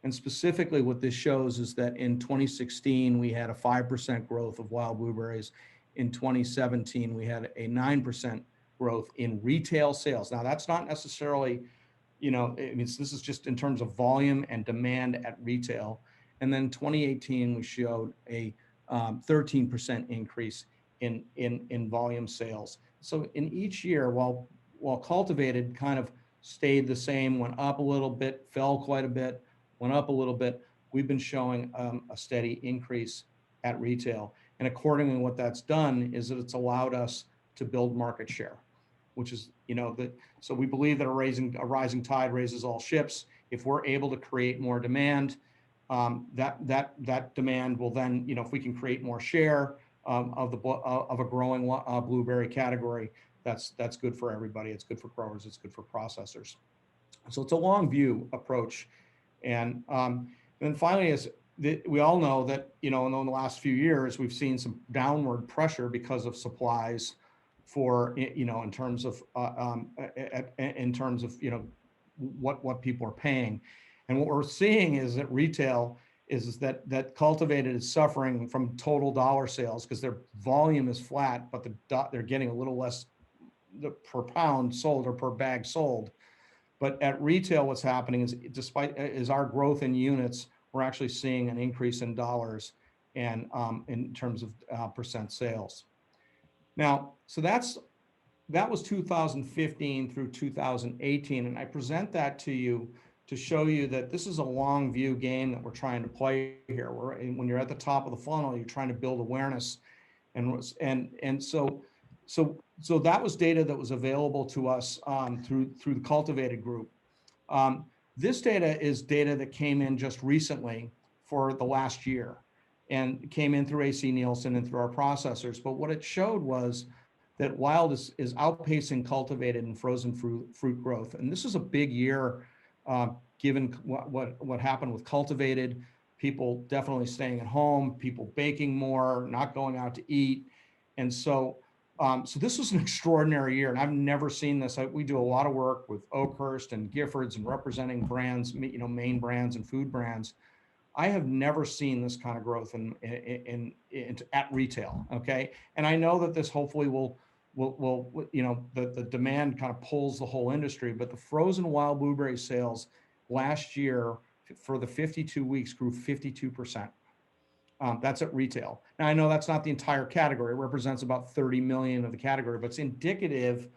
And specifically what this shows is that in 2016, we had a 5% growth of wild blueberries. In 2017, we had a 9% growth in retail sales. Now that's not necessarily, this is just in terms of volume and demand at retail. And then 2018, we showed a 13% increase in volume sales. So in each year, while cultivated kind of stayed the same, went up a little bit, fell quite a bit, went up a little bit, we've been showing a steady increase at retail. And accordingly, what that's done is that it's allowed us to build market share, which is, so we believe that a rising tide raises all ships. If we're able to create more demand, that demand will then, if we can create more share of a growing blueberry category, that's good for everybody. It's good for growers. It's good for processors. So it's a long view approach. And then finally, we all know that, in the last few years, we've seen some downward pressure because of supplies for, in terms of what people are paying. And what we're seeing is that retail is that cultivated is suffering from total dollar sales because their volume is flat, but they're getting a little less per pound sold or per bag sold. But at retail, what's happening is our growth in units, we're actually seeing an increase in dollars and in terms of percent sales. Now, so that was 2015 through 2018, and I present that to you to show you that this is a long view game that we're trying to play here. When you're at the top of the funnel, you're trying to build awareness, and so that was data that was available to us through the Cultivated group. This data is data that came in just recently for the last year, and came in through AC Nielsen and through our processors. But what it showed was that wild is outpacing cultivated and frozen fruit growth, and this is a big year. Given what happened with cultivated, people definitely staying at home, people baking more, not going out to eat. And so this was an extraordinary year, and I've never seen this. We do a lot of work with Oakhurst and Giffords and representing brands, Maine brands and food brands. I have never seen this kind of growth at retail, okay? And I know that this hopefully will the demand kind of pulls the whole industry, but the frozen wild blueberry sales last year for the 52 weeks grew 52%. That's at retail. Now, I know that's not the entire category. It represents about 30 million of the category, but it's indicative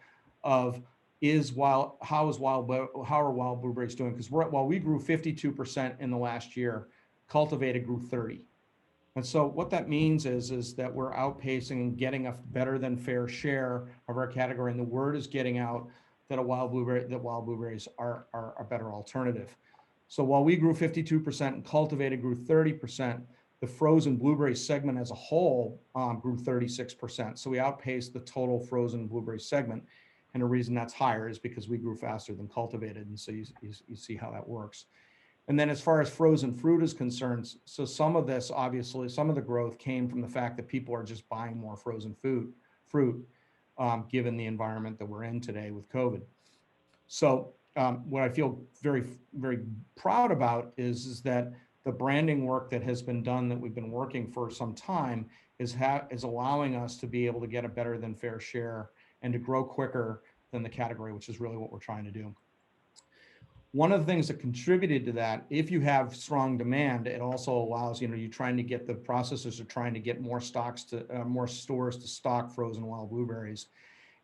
of how are wild blueberries doing? Because while we grew 52% in the last year, cultivated grew 30%. And so what that means is that we're outpacing and getting a better than fair share of our category, and the word is getting out that wild blueberries are a better alternative. So while we grew 52% and cultivated grew 30%, the frozen blueberry segment as a whole grew 36%. So we outpaced the total frozen blueberry segment. And the reason that's higher is because we grew faster than cultivated. And so you see how that works. And then as far as frozen fruit is concerned, so some of this, obviously, some of the growth came from the fact that people are just buying more frozen fruit, given the environment that we're in today with COVID. So what I feel very, very proud about is that the branding work that has been done, that we've been working for some time, is allowing us to be able to get a better than fair share and to grow quicker than the category, which is really what we're trying to do. One of the things that contributed to that, if you have strong demand, it also allows, you're trying to get the processors are trying to get more more stores to stock frozen wild blueberries.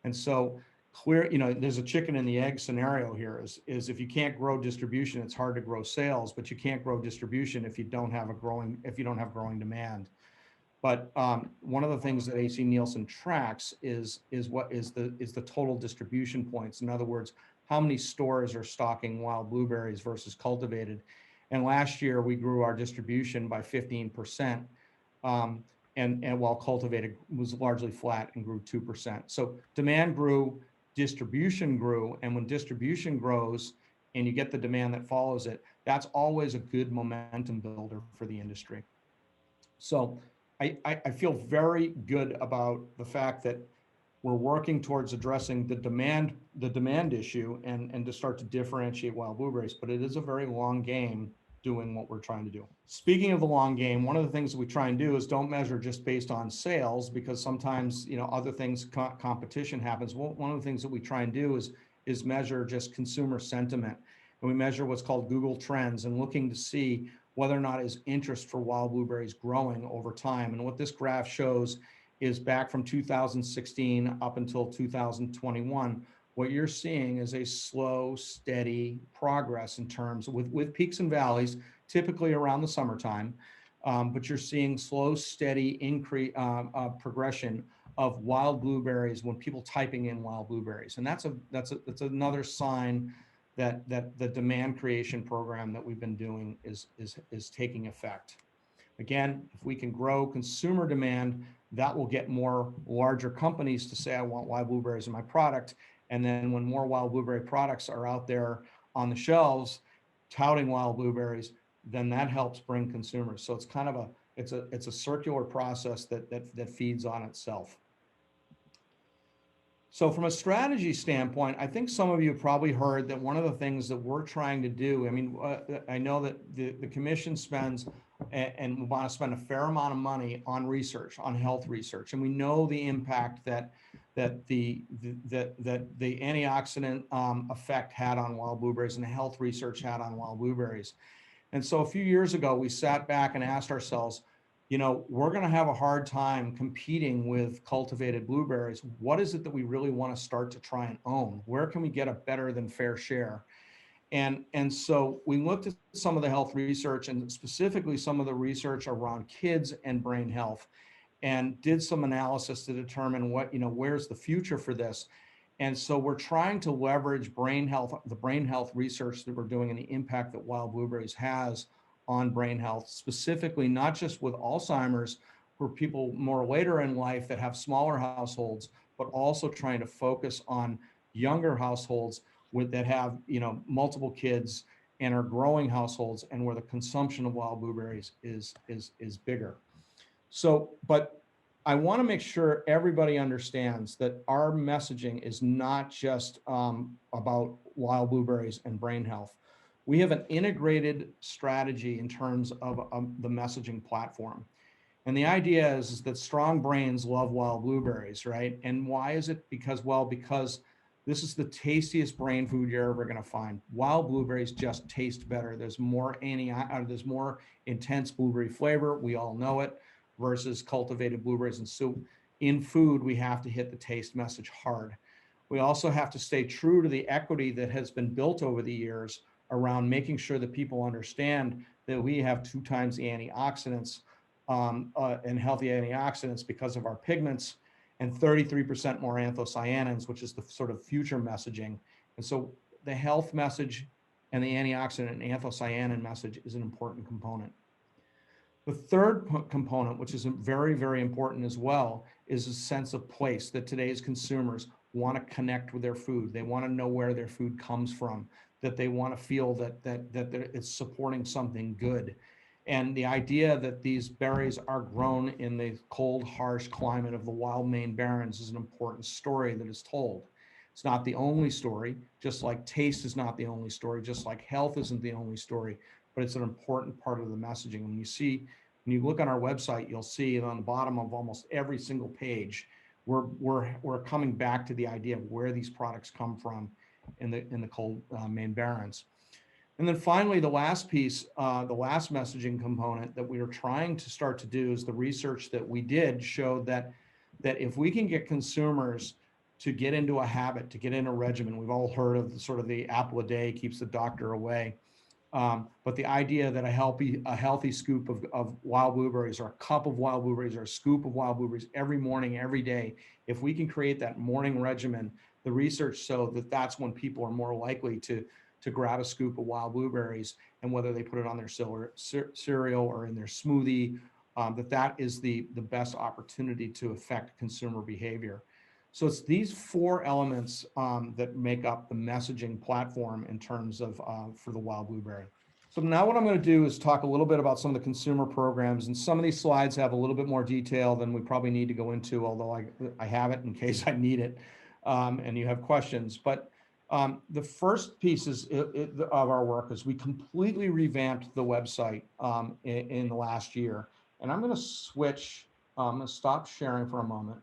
And so there's a chicken and the egg scenario here is if you can't grow distribution, it's hard to grow sales, but you can't grow distribution if you don't have growing demand. But one of the things that AC Nielsen tracks is the total distribution points. In other words, how many stores are stocking wild blueberries versus cultivated. And last year we grew our distribution by 15%, and while cultivated was largely flat and grew 2%. So demand grew, distribution grew, and when distribution grows and you get the demand that follows it, that's always a good momentum builder for the industry. So I feel very good about the fact that we're working towards addressing the demand issue and to start to differentiate wild blueberries, but it is a very long game doing what we're trying to do. Speaking of the long game, one of the things that we try and do is don't measure just based on sales, because sometimes, other things, competition happens. One of the things that we try and do is measure just consumer sentiment. And we measure what's called Google Trends and looking to see whether or not is interest for wild blueberries growing over time. And what this graph shows is back from 2016 up until 2021, what you're seeing is a slow, steady progress in terms with peaks and valleys, typically around the summertime. But you're seeing slow, steady increase progression of wild blueberries when people typing in wild blueberries, and that's another sign that the demand creation program that we've been doing is taking effect. Again, if we can grow consumer demand, that will get more larger companies to say, I want wild blueberries in my product. And then when more wild blueberry products are out there on the shelves touting wild blueberries, then that helps bring consumers. So it's kind of it's a circular process that feeds on itself. So from a strategy standpoint, I think some of you have probably heard that one of the things that we're trying to do, I mean, I know that the commission spends and we want to spend a fair amount of money on research, on health research. And we know the impact that the antioxidant effect had on wild blueberries and the health research had on wild blueberries. And so a few years ago, we sat back and asked ourselves, you know, we're going to have a hard time competing with cultivated blueberries. What is it that we really want to start to try and own? Where can we get a better than fair share? And so we looked at some of the health research and specifically some of the research around kids and brain health, and did some analysis to determine where's the future for this. And so we're trying to leverage brain health, the brain health research that we're doing and the impact that wild blueberries has on brain health, specifically not just with Alzheimer's for people more later in life that have smaller households, but also trying to focus on younger households that have multiple kids and are growing households, and where the consumption of wild blueberries is bigger. So, but I want to make sure everybody understands that our messaging is not just about wild blueberries and brain health. We have an integrated strategy in terms of the messaging platform. And the idea is that strong brains love wild blueberries, right? And why is it? Because this is the tastiest brain food you're ever going to find. Wild blueberries just taste better. There's more intense blueberry flavor. We all know it, versus cultivated blueberries. And so in food, we have to hit the taste message hard. We also have to stay true to the equity that has been built over the years around making sure that people understand that we have 2 times the antioxidants and healthy antioxidants because of our pigments, and 33% more anthocyanins, which is the sort of future messaging. And so the health message and the antioxidant and anthocyanin message is an important component. The third component, which is very, very important as well, is a sense of place, that today's consumers want to connect with their food. They want to know where their food comes from, that they want to feel that it's supporting something good. And the idea that these berries are grown in the cold, harsh climate of the wild Maine barrens is an important story that is told. It's not the only story, just like taste is not the only story, just like health isn't the only story, but it's an important part of the messaging. When you look on our website, you'll see on the bottom of almost every single page, we're coming back to the idea of where these products come from in the cold Maine barrens. And then finally, the last piece, the last messaging component that we are trying to start to do is the research that we did showed that if we can get consumers to get into a habit, to get in a regimen, we've all heard of the apple a day keeps the doctor away. But the idea that a healthy scoop of wild blueberries, or a cup of wild blueberries, or a scoop of wild blueberries every morning, every day, if we can create that morning regimen, the research showed that that's when people are more likely to grab a scoop of wild blueberries, and whether they put it on their cereal or in their smoothie, that is the best opportunity to affect consumer behavior. So it's these 4 elements that make up the messaging platform in terms of for the wild blueberry. So now what I'm going to do is talk a little bit about some of the consumer programs, and some of these slides have a little bit more detail than we probably need to go into, although I have it in case I need it and you have questions. But the first piece of our work is we completely revamped the website in the last year. And I'm going to switch, I'm going to stop sharing for a moment.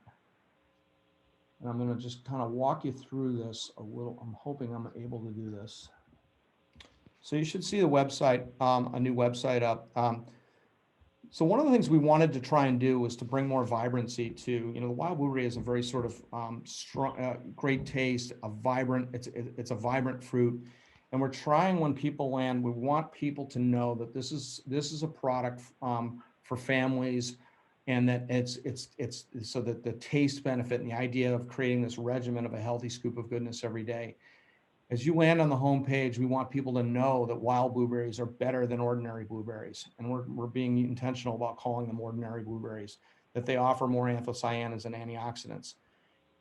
And I'm going to just kind of walk you through this a little. I'm hoping I'm able to do this. So you should see the website, a new website up. So one of the things we wanted to try and do was to bring more vibrancy to, the wild blueberry is a very sort of strong, great taste, it's a vibrant fruit. And we're trying, when people land, we want people to know that this is a product for families, and that it's so that the taste benefit and the idea of creating this regimen of a healthy scoop of goodness every day. As you land on the homepage, we want people to know that wild blueberries are better than ordinary blueberries. And we're being intentional about calling them ordinary blueberries, that they offer more anthocyanins and antioxidants.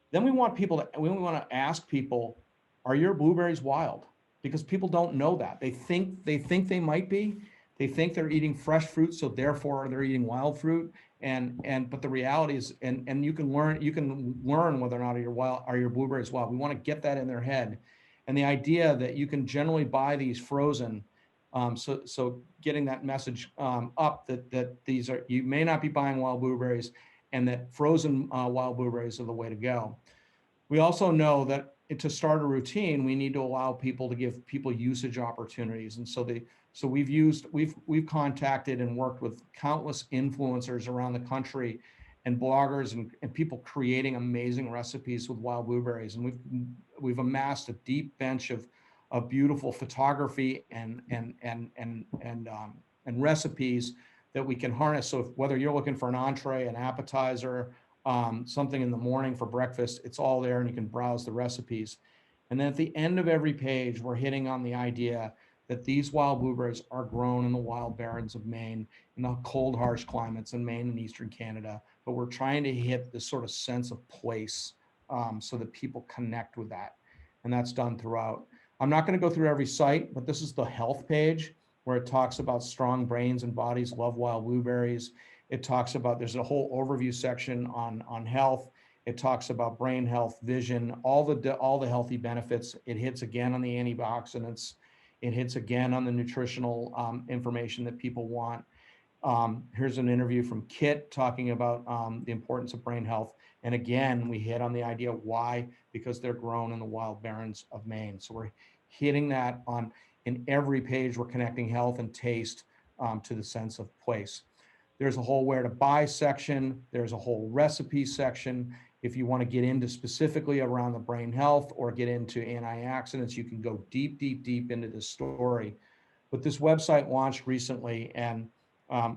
Then we want to ask people, are your blueberries wild? Because people don't know that. They think they might be. They think they're eating fresh fruit, so therefore they're eating wild fruit. But the reality is, and you can learn whether or not are your blueberries wild. We want to get that in their head. And the idea that you can generally buy these frozen, so getting that message up that these are, you may not be buying wild blueberries, and that frozen wild blueberries are the way to go. We also know that to start a routine, we need to allow people to give people usage opportunities. And so we've contacted and worked with countless influencers around the country and bloggers and people creating amazing recipes with wild blueberries. And we've amassed a deep bench of beautiful photography and recipes that we can harness. So whether you're looking for an entree, an appetizer, something in the morning for breakfast, it's all there, and you can browse the recipes. And then at the end of every page, we're hitting on the idea that these wild blueberries are grown in the wild barrens of Maine, in the cold, harsh climates in Maine and Eastern Canada. But we're trying to hit this sort of sense of place so that people connect with that. And that's done throughout. I'm not going to go through every site, but this is the health page where it talks about strong brains and bodies love wild blueberries. It talks about, there's a whole overview section on health. It talks about brain health, vision, all the healthy benefits. It hits again on the antioxidants. It hits again on the nutritional information that people want. Here's an interview from Kit talking about the importance of brain health. And again, we hit on the idea why, because they're grown in the wild barrens of Maine. So we're hitting that in every page. We're connecting health and taste to the sense of place. There's a whole where to buy section. There's a whole recipe section. If you want to get into specifically around the brain health or get into antioxidants, you can go deep into this story. But this website launched recently, and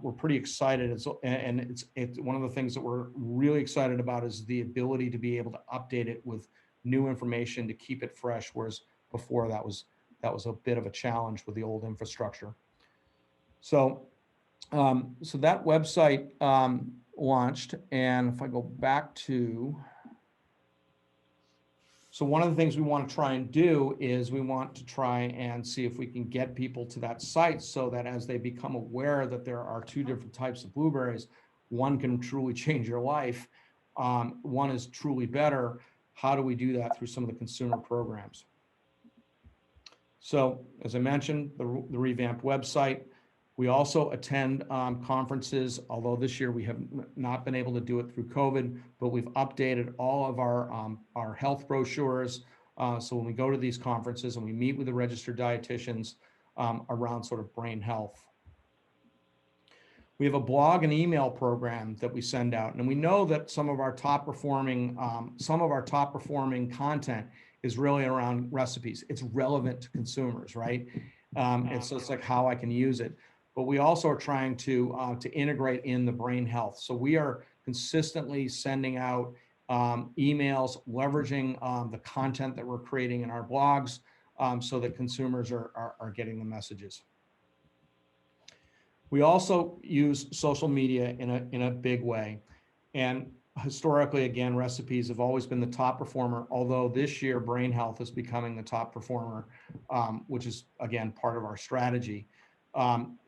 we're pretty excited. It's one of the things that we're really excited about is the ability to be able to update it with new information to keep it fresh, whereas before that was a bit of a challenge with the old infrastructure. So that website launched, and if I go back to, so one of the things we want to try and do is we want to try and see if we can get people to that site so that as they become aware that there are two different types of blueberries, one can truly change your life, one is truly better. How do we do that through some of the consumer programs? So as I mentioned, the revamped website. We also attend conferences, although this year we have not been able to do it through COVID, but we've updated all of our health brochures. So when we go to these conferences and we meet with the registered dietitians around sort of brain health. We have a blog and email program that we send out, and we know that some of our top performing content is really around recipes. It's relevant to consumers, right? It's like how I can use it. But we also are trying to integrate in the brain health. So we are consistently sending out emails, leveraging the content that we're creating in our blogs so that consumers are getting the messages. We also use social media in a big way. And historically, again, recipes have always been the top performer, although this year brain health is becoming the top performer, which is, again, part of our strategy.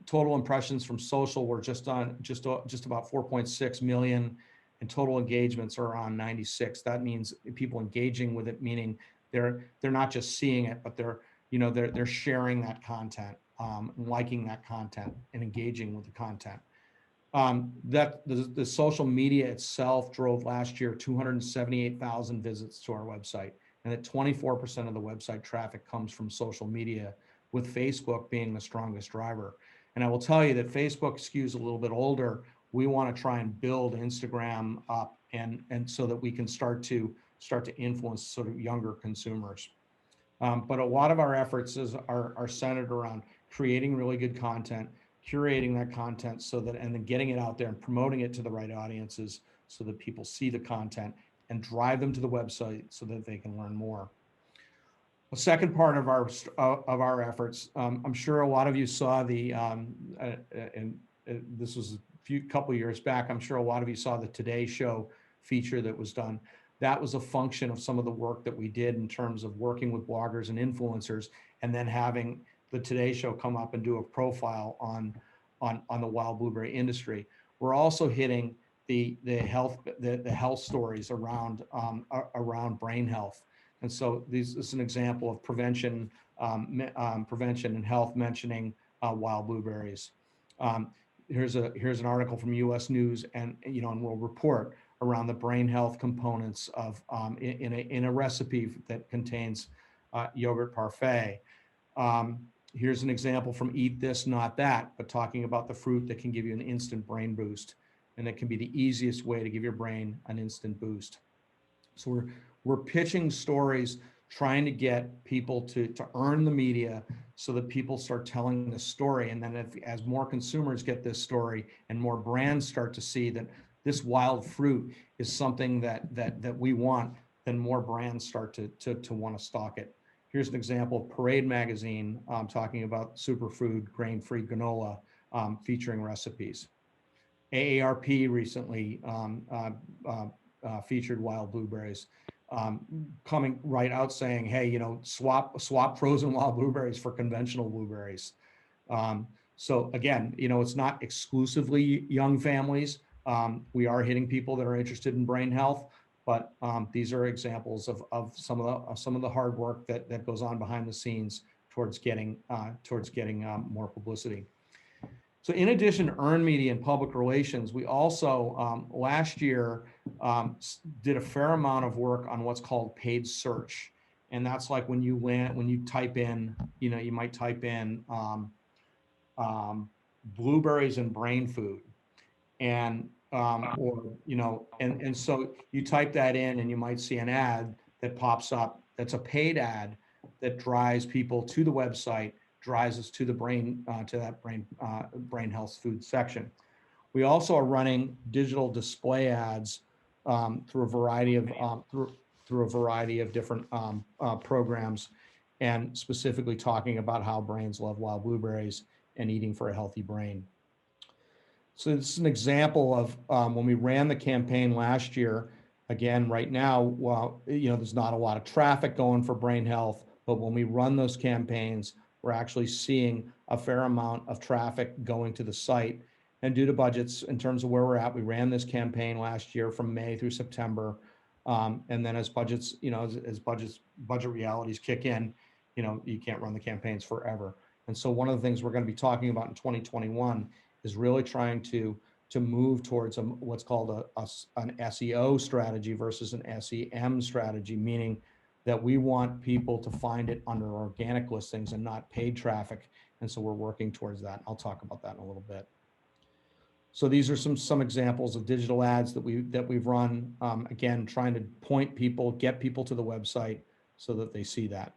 Total impressions from social were just about 4.6 million, and total engagements are around 96. That means people engaging with it, meaning they're not just seeing it, but they're sharing that content, liking that content, and engaging with the content. That the social media itself drove last year 278,000 visits to our website, and that 24% of the website traffic comes from social media, with Facebook being the strongest driver. And I will tell you that Facebook skews a little bit older. We want to try and build Instagram up and so that we can start to influence sort of younger consumers. But a lot of our efforts are centered around creating really good content, curating that content so that, and then getting it out there and promoting it to the right audiences so that people see the content and drive them to the website so that they can learn more. The second part of our efforts, I'm sure a lot of you saw this was a couple years back. I'm sure a lot of you saw the Today Show feature that was done. That was a function of some of the work that we did in terms of working with bloggers and influencers, and then having the Today Show come up and do a profile on the wild blueberry industry. We're also hitting the health stories around brain health. And so this is an example of prevention and health mentioning wild blueberries. Here's an article from U.S. News and World Report around the brain health components of in a recipe that contains yogurt parfait. Here's an example from Eat This, Not That, but talking about the fruit that can give you an instant brain boost, and it can be the easiest way to give your brain an instant boost. So we're pitching stories, trying to get people to earn the media so that people start telling the story. And then as more consumers get this story and more brands start to see that this wild fruit is something that we want, then more brands start to want to stock it. Here's an example of Parade Magazine talking about superfood grain-free granola featuring recipes. AARP recently featured wild blueberries, coming right out saying, hey, swap frozen wild blueberries for conventional blueberries. So again, it's not exclusively young families. We are hitting people that are interested in brain health, but these are examples of some of the hard work that goes on behind the scenes towards getting more publicity. So in addition to earned media and public relations, we also last year did a fair amount of work on what's called paid search. And that's like when you type in, you might type in blueberries and brain food. And and so you type that in and you might see an ad that pops up. That's a paid ad that drives people to the website, drives us to the brain health food section. We also are running digital display ads through a variety of different programs, and specifically talking about how brains love wild blueberries and eating for a healthy brain. So this is an example of when we ran the campaign last year. Again, right now, well, there's not a lot of traffic going for brain health, but when we run those campaigns, we're actually seeing a fair amount of traffic going to the site. And due to budgets, in terms of where we're at, we ran this campaign last year from May through September. And then as budgets, budget realities kick in, you can't run the campaigns forever. And so one of the things we're going to be talking about in 2021 is really trying to move towards what's called an SEO strategy versus an SEM strategy, meaning that we want people to find it under organic listings and not paid traffic. And so we're working towards that. I'll talk about that in a little bit. So these are some examples of digital ads that we've run. Again, trying to point people, get people to the website so that they see that.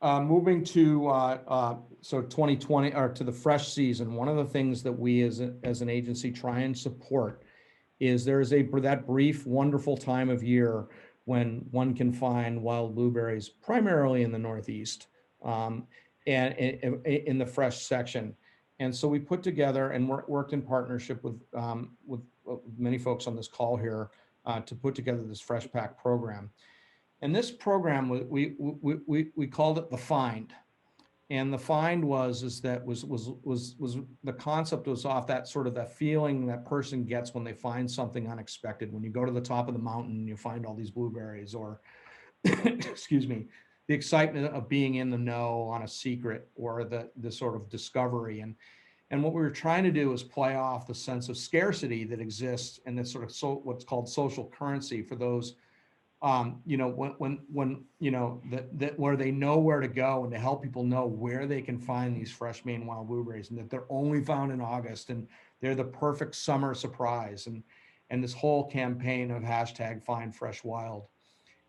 Moving to 2020 or to the fresh season, one of the things that we as an agency try and support is there's that brief, wonderful time of year when one can find wild blueberries, primarily in the Northeast, and in the fresh section. And so we put together and worked in partnership with many folks on this call here to put together this Fresh Pack program. And this program, we called it the Find. And the find was the concept was off that sort of that feeling that person gets when they find something unexpected. When you go to the top of the mountain and you find all these blueberries, or excuse me, the excitement of being in the know on a secret, or the sort of discovery. And what we were trying to do is play off the sense of scarcity that exists and this sort of what's called social currency for those you know, when you know that where they know where to go, and to help people know where they can find these fresh Maine wild blueberries, and that they're only found in August, and they're the perfect summer surprise, and this whole campaign of hashtag Find Fresh Wild.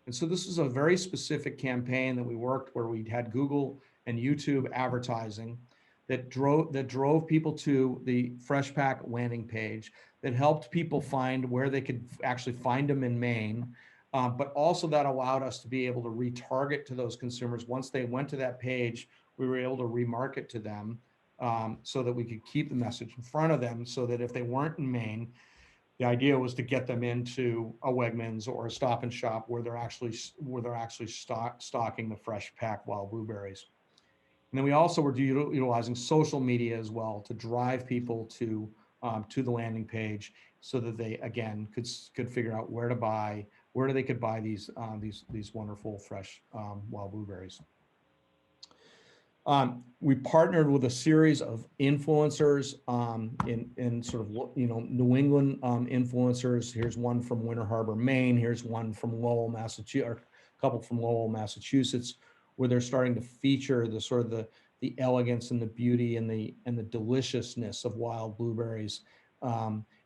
And so this is a very specific campaign that we worked, where we had Google and YouTube advertising that drove people to the Fresh Pack landing page, that helped people find where they could actually find them in Maine. But also that allowed us to be able to retarget to those consumers. Once they went to that page, we were able to remarket to them, so that we could keep the message in front of them, so that if they weren't in Maine, the idea was to get them into a Wegmans or a Stop and Shop where they're actually stocking the Fresh Pack wild blueberries. And then we also were utilizing social media as well to drive people to the landing page, so that they again could figure out where they could buy these wonderful fresh wild blueberries. We partnered with a series of influencers in sort of, you know, New England influencers. Here's one from Winter Harbor, Maine. Here's one from Lowell, Massachusetts, or a couple from Lowell, Massachusetts, where they're starting to feature the sort of the elegance and the beauty and the deliciousness of wild blueberries.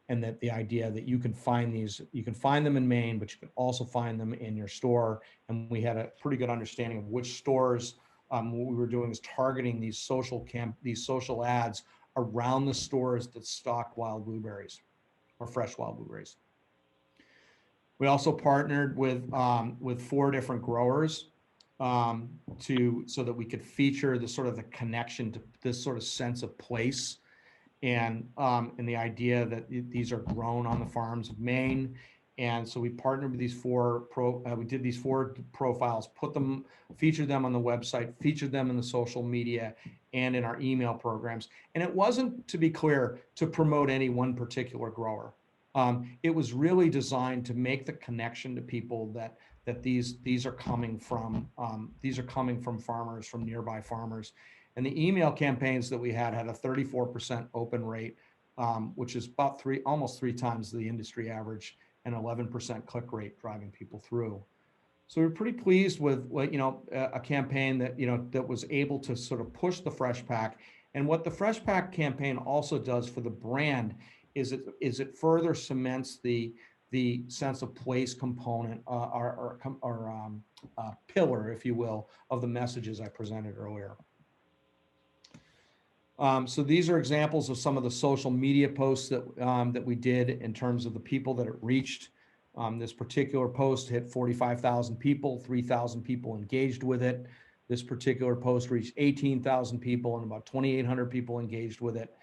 And that the idea that you can find them in Maine, but you can also find them in your store. And we had a pretty good understanding of which stores. What we were doing is targeting these social ads around the stores that stock wild blueberries or fresh wild blueberries. We also partnered with 4 different growers so that we could feature the sort of the connection to this sort of sense of place, and the idea that these are grown on the farms of Maine. And so we partnered with these 4 we did these 4 profiles, featured them on the website, featured them in the social media and in our email programs. And it wasn't, to be clear, to promote any one particular grower. It was really designed to make the connection to people that these are coming from farmers, from nearby farmers. And the email campaigns that we had a 34% open rate, which is about almost 3 times the industry average, and 11% click rate, driving people through. So we're pretty pleased with a campaign that was able to sort of push the Fresh Pack. And what the Fresh Pack campaign also does for the brand is it further cements the sense of place component, or pillar, if you will, of the messages I presented earlier. So these are examples of some of the social media posts that we did in terms of the people that it reached. This particular post hit 45,000 people, 3,000 people engaged with it. This particular post reached 18,000 people, and about 2,800 people engaged with it.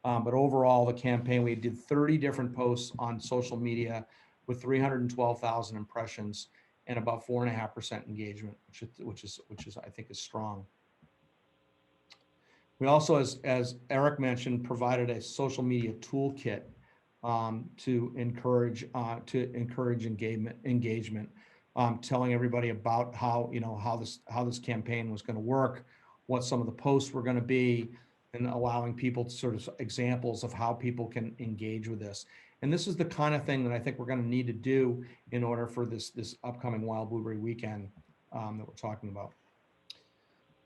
But overall, the campaign, we did 30 different posts on social media with 312,000 impressions and about 4.5% engagement, which is I think is strong. We also, as Eric mentioned, provided a social media toolkit to encourage engagement, telling everybody about how this campaign was going to work, what some of the posts were going to be, and allowing people to sort of examples of how people can engage with this. And this is the kind of thing that I think we're going to need to do in order for this upcoming Wild Blueberry Weekend that we're talking about.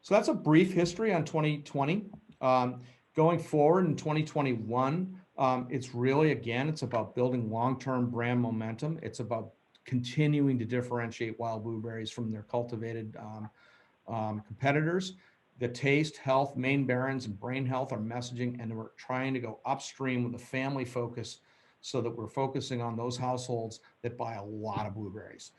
So that's a brief history on 2020. Going forward in 2021, it's really, again, it's about building long-term brand momentum. It's about continuing to differentiate wild blueberries from their cultivated competitors. The taste, health, Maine Barrens, and brain health are messaging, and we're trying to go upstream with a family focus, so that we're focusing on those households that buy a lot of blueberries,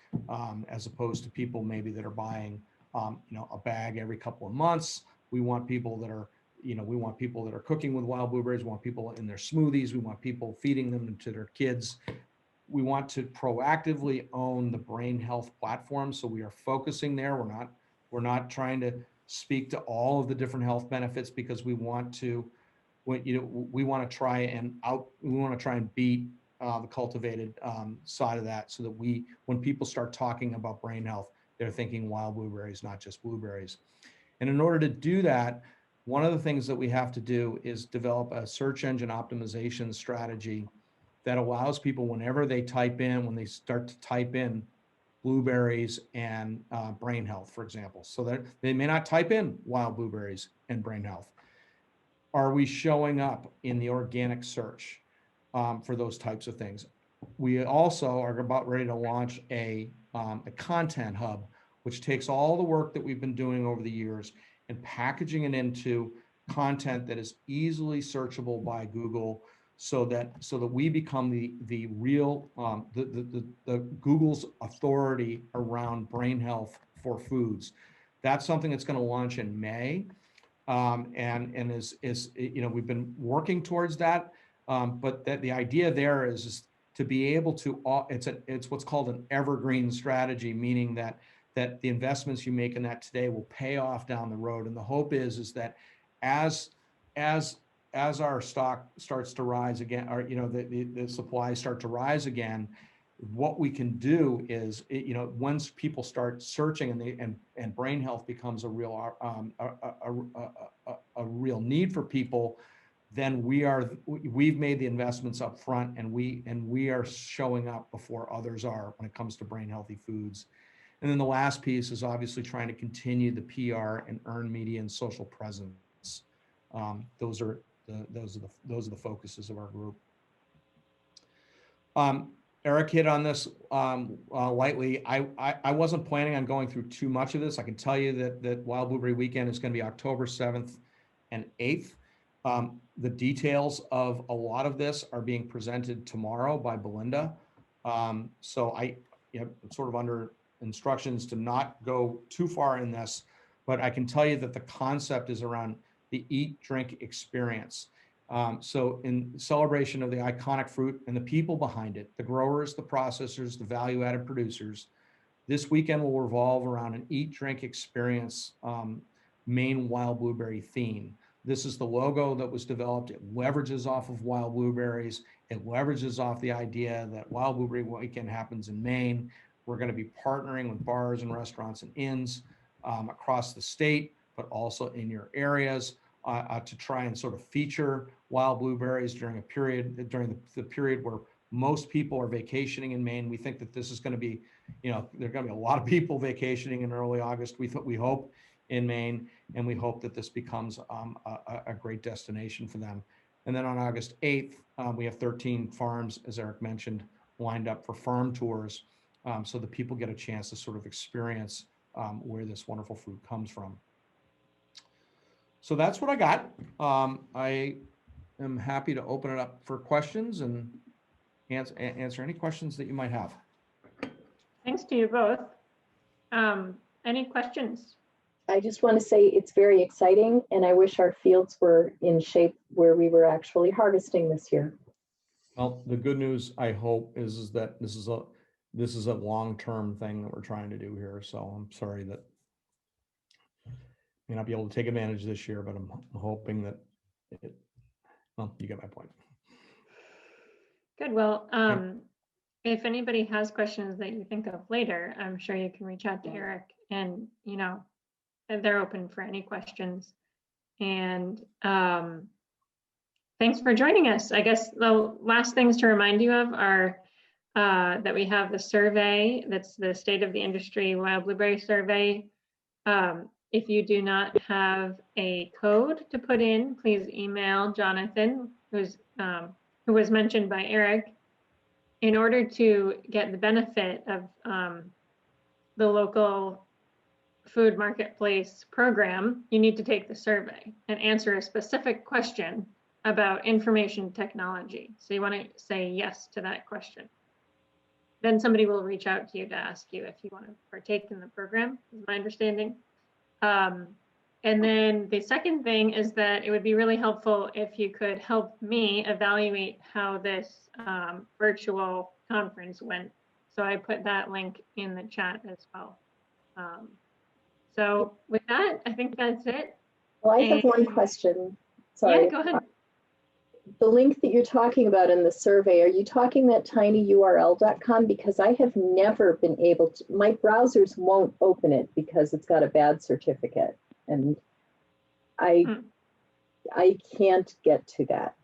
as opposed to people maybe that are buying a bag every couple of months. We want people that are cooking with wild blueberries. We want people in their smoothies. We want people feeding them to their kids. We want to proactively own the brain health platform. So we are focusing there. We're not trying to speak to all of the different health benefits, because we want to try and beat the cultivated side of that, so that when people start talking about brain health, they're thinking wild blueberries, not just blueberries. And in order to do that, one of the things that we have to do is develop a search engine optimization strategy that allows people, when they start to type in blueberries and brain health, for example. So that they may not type in wild blueberries and brain health. Are we showing up in the organic search for those types of things? We also are about ready to launch a content hub, which takes all the work that we've been doing over the years and packaging it into content that is easily searchable by Google, so that we become the real the Google's authority around brain health for foods. That's something that's going to launch in May, and is we've been working towards that, but that the idea there is to be able to it's what's called an evergreen strategy, meaning that the investments you make in that today will pay off down the road. And the hope is that as our stock starts to rise again, or the supplies start to rise again, what we can do is once people start searching and brain health becomes a real real need for people, then we've made the investments up front, and we are showing up before others are when it comes to brain healthy foods. And then the last piece is obviously trying to continue the PR and earned media and social presence. Those are the focuses of our group. Eric hit on this lightly. I wasn't planning on going through too much of this. I can tell you that Wild Blueberry Weekend is going to be October 7th and 8th. The details of a lot of this are being presented tomorrow by Belinda. So I'm sort of under instructions to not go too far in this, but I can tell you that the concept is around the eat, drink experience. So in celebration of the iconic fruit and the people behind it, the growers, the processors, the value-added producers, this weekend will revolve around an eat, drink experience Maine wild blueberry theme. This is the logo that was developed. It leverages off of wild blueberries. It leverages off the idea that Wild Blueberry Weekend happens in Maine. We're going to be partnering with bars and restaurants and inns across the state, but also in your areas to try and sort of feature wild blueberries during the period where most people are vacationing in Maine. We think that this is going to be, there are going to be a lot of people vacationing in early August. We hope in Maine, and we hope that this becomes a great destination for them. And then on August 8th, we have 13 farms, as Eric mentioned, lined up for farm tours, so that people get a chance to sort of experience where this wonderful food comes from. So that's what I got. I am happy to open it up for questions and answer any questions that you might have. Thanks to you both. Any questions? I just want to say it's very exciting, and I wish our fields were in shape where we were actually harvesting this year. Well, the good news, I hope, is that this is a long-term thing that we're trying to do here. So I'm sorry that may not be able to take advantage this year, but I'm hoping that well, you get my point. Good. Well, if anybody has questions that you think of later, I'm sure you can reach out to Eric, and they're open for any questions. And thanks for joining us. I guess the last things to remind you of are that we have the survey. That's the State of the Industry Wild Blueberry Survey. If you do not have a code to put in, please email Jonathan, who was mentioned by Eric. In order to get the benefit of the local food marketplace program, you need to take the survey and answer a specific question about information technology. So you want to say yes to that question. Then somebody will reach out to you to ask you if you want to partake in the program, is my understanding. And then the second thing is that it would be really helpful if you could help me evaluate how this virtual conference went. So I put that link in the chat as well. So with that, I think that's it. Well, I have one question. Sorry. Yeah, go ahead. The link that you're talking about in the survey, are you talking that tinyurl.com? Because I have never been able to, my browsers won't open it because it's got a bad certificate. And I can't get to that.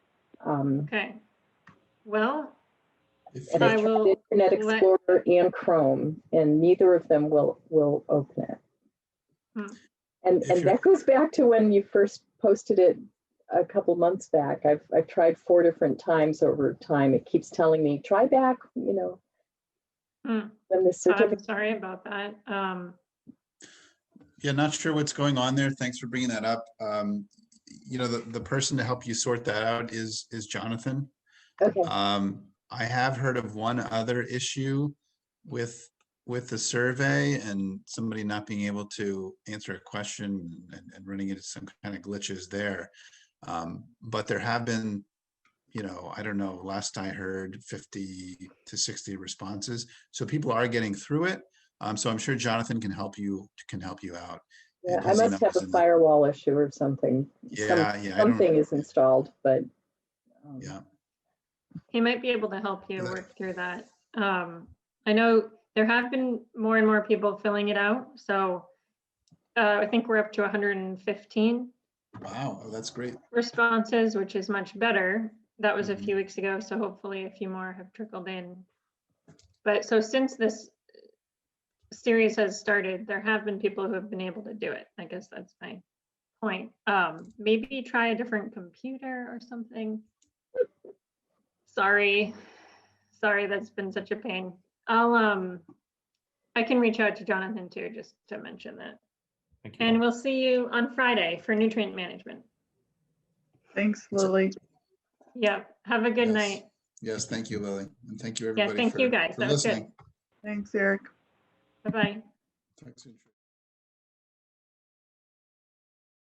Okay. Well, If And you- I I tried will Internet let- Explorer and Chrome, and neither of them will open it. Hmm. And If you're- that goes back to when you first posted it a couple months back. I've tried 4 different times over time. It keeps telling me, try back, you know, Hmm. when the I'm certificate. sorry about that. Yeah, not sure what's going on there. Thanks for bringing that up. You know, the person to help you sort that out is Jonathan. Okay, I have heard of one other issue with the survey and somebody not being able to answer a question and running into some kind of glitches there. But there have been, you know, I don't know, last I heard 50 to 60 responses. So people are getting through it. So I'm sure Jonathan can help you out. yeah, And I his must email have is a in the- firewall issue or something. Yeah, I don't, Something is installed, but. yeah. He might be able to help you Right. work through that. I know there have been more and more people filling it out. So I think we're up to 115 Wow, oh, that's great. responses, which is much better. That was a Mhm. few weeks ago, so hopefully a few more have trickled in. But so since this series has started, there have been people who have been able to do it. I guess that's my point. Maybe try a different computer or something. Sorry, that's been such a pain. I can reach out to Jonathan too, just to mention that. Thank you. And all. we'll see you on Friday for nutrient management. Thanks, Lily. Yep, have a good Yes. night. Yes, thank you, Lily. And thank you, Yeah, everybody, thank you guys. for That was good. listening. Thanks, Eric. Bye-bye. Talk soon.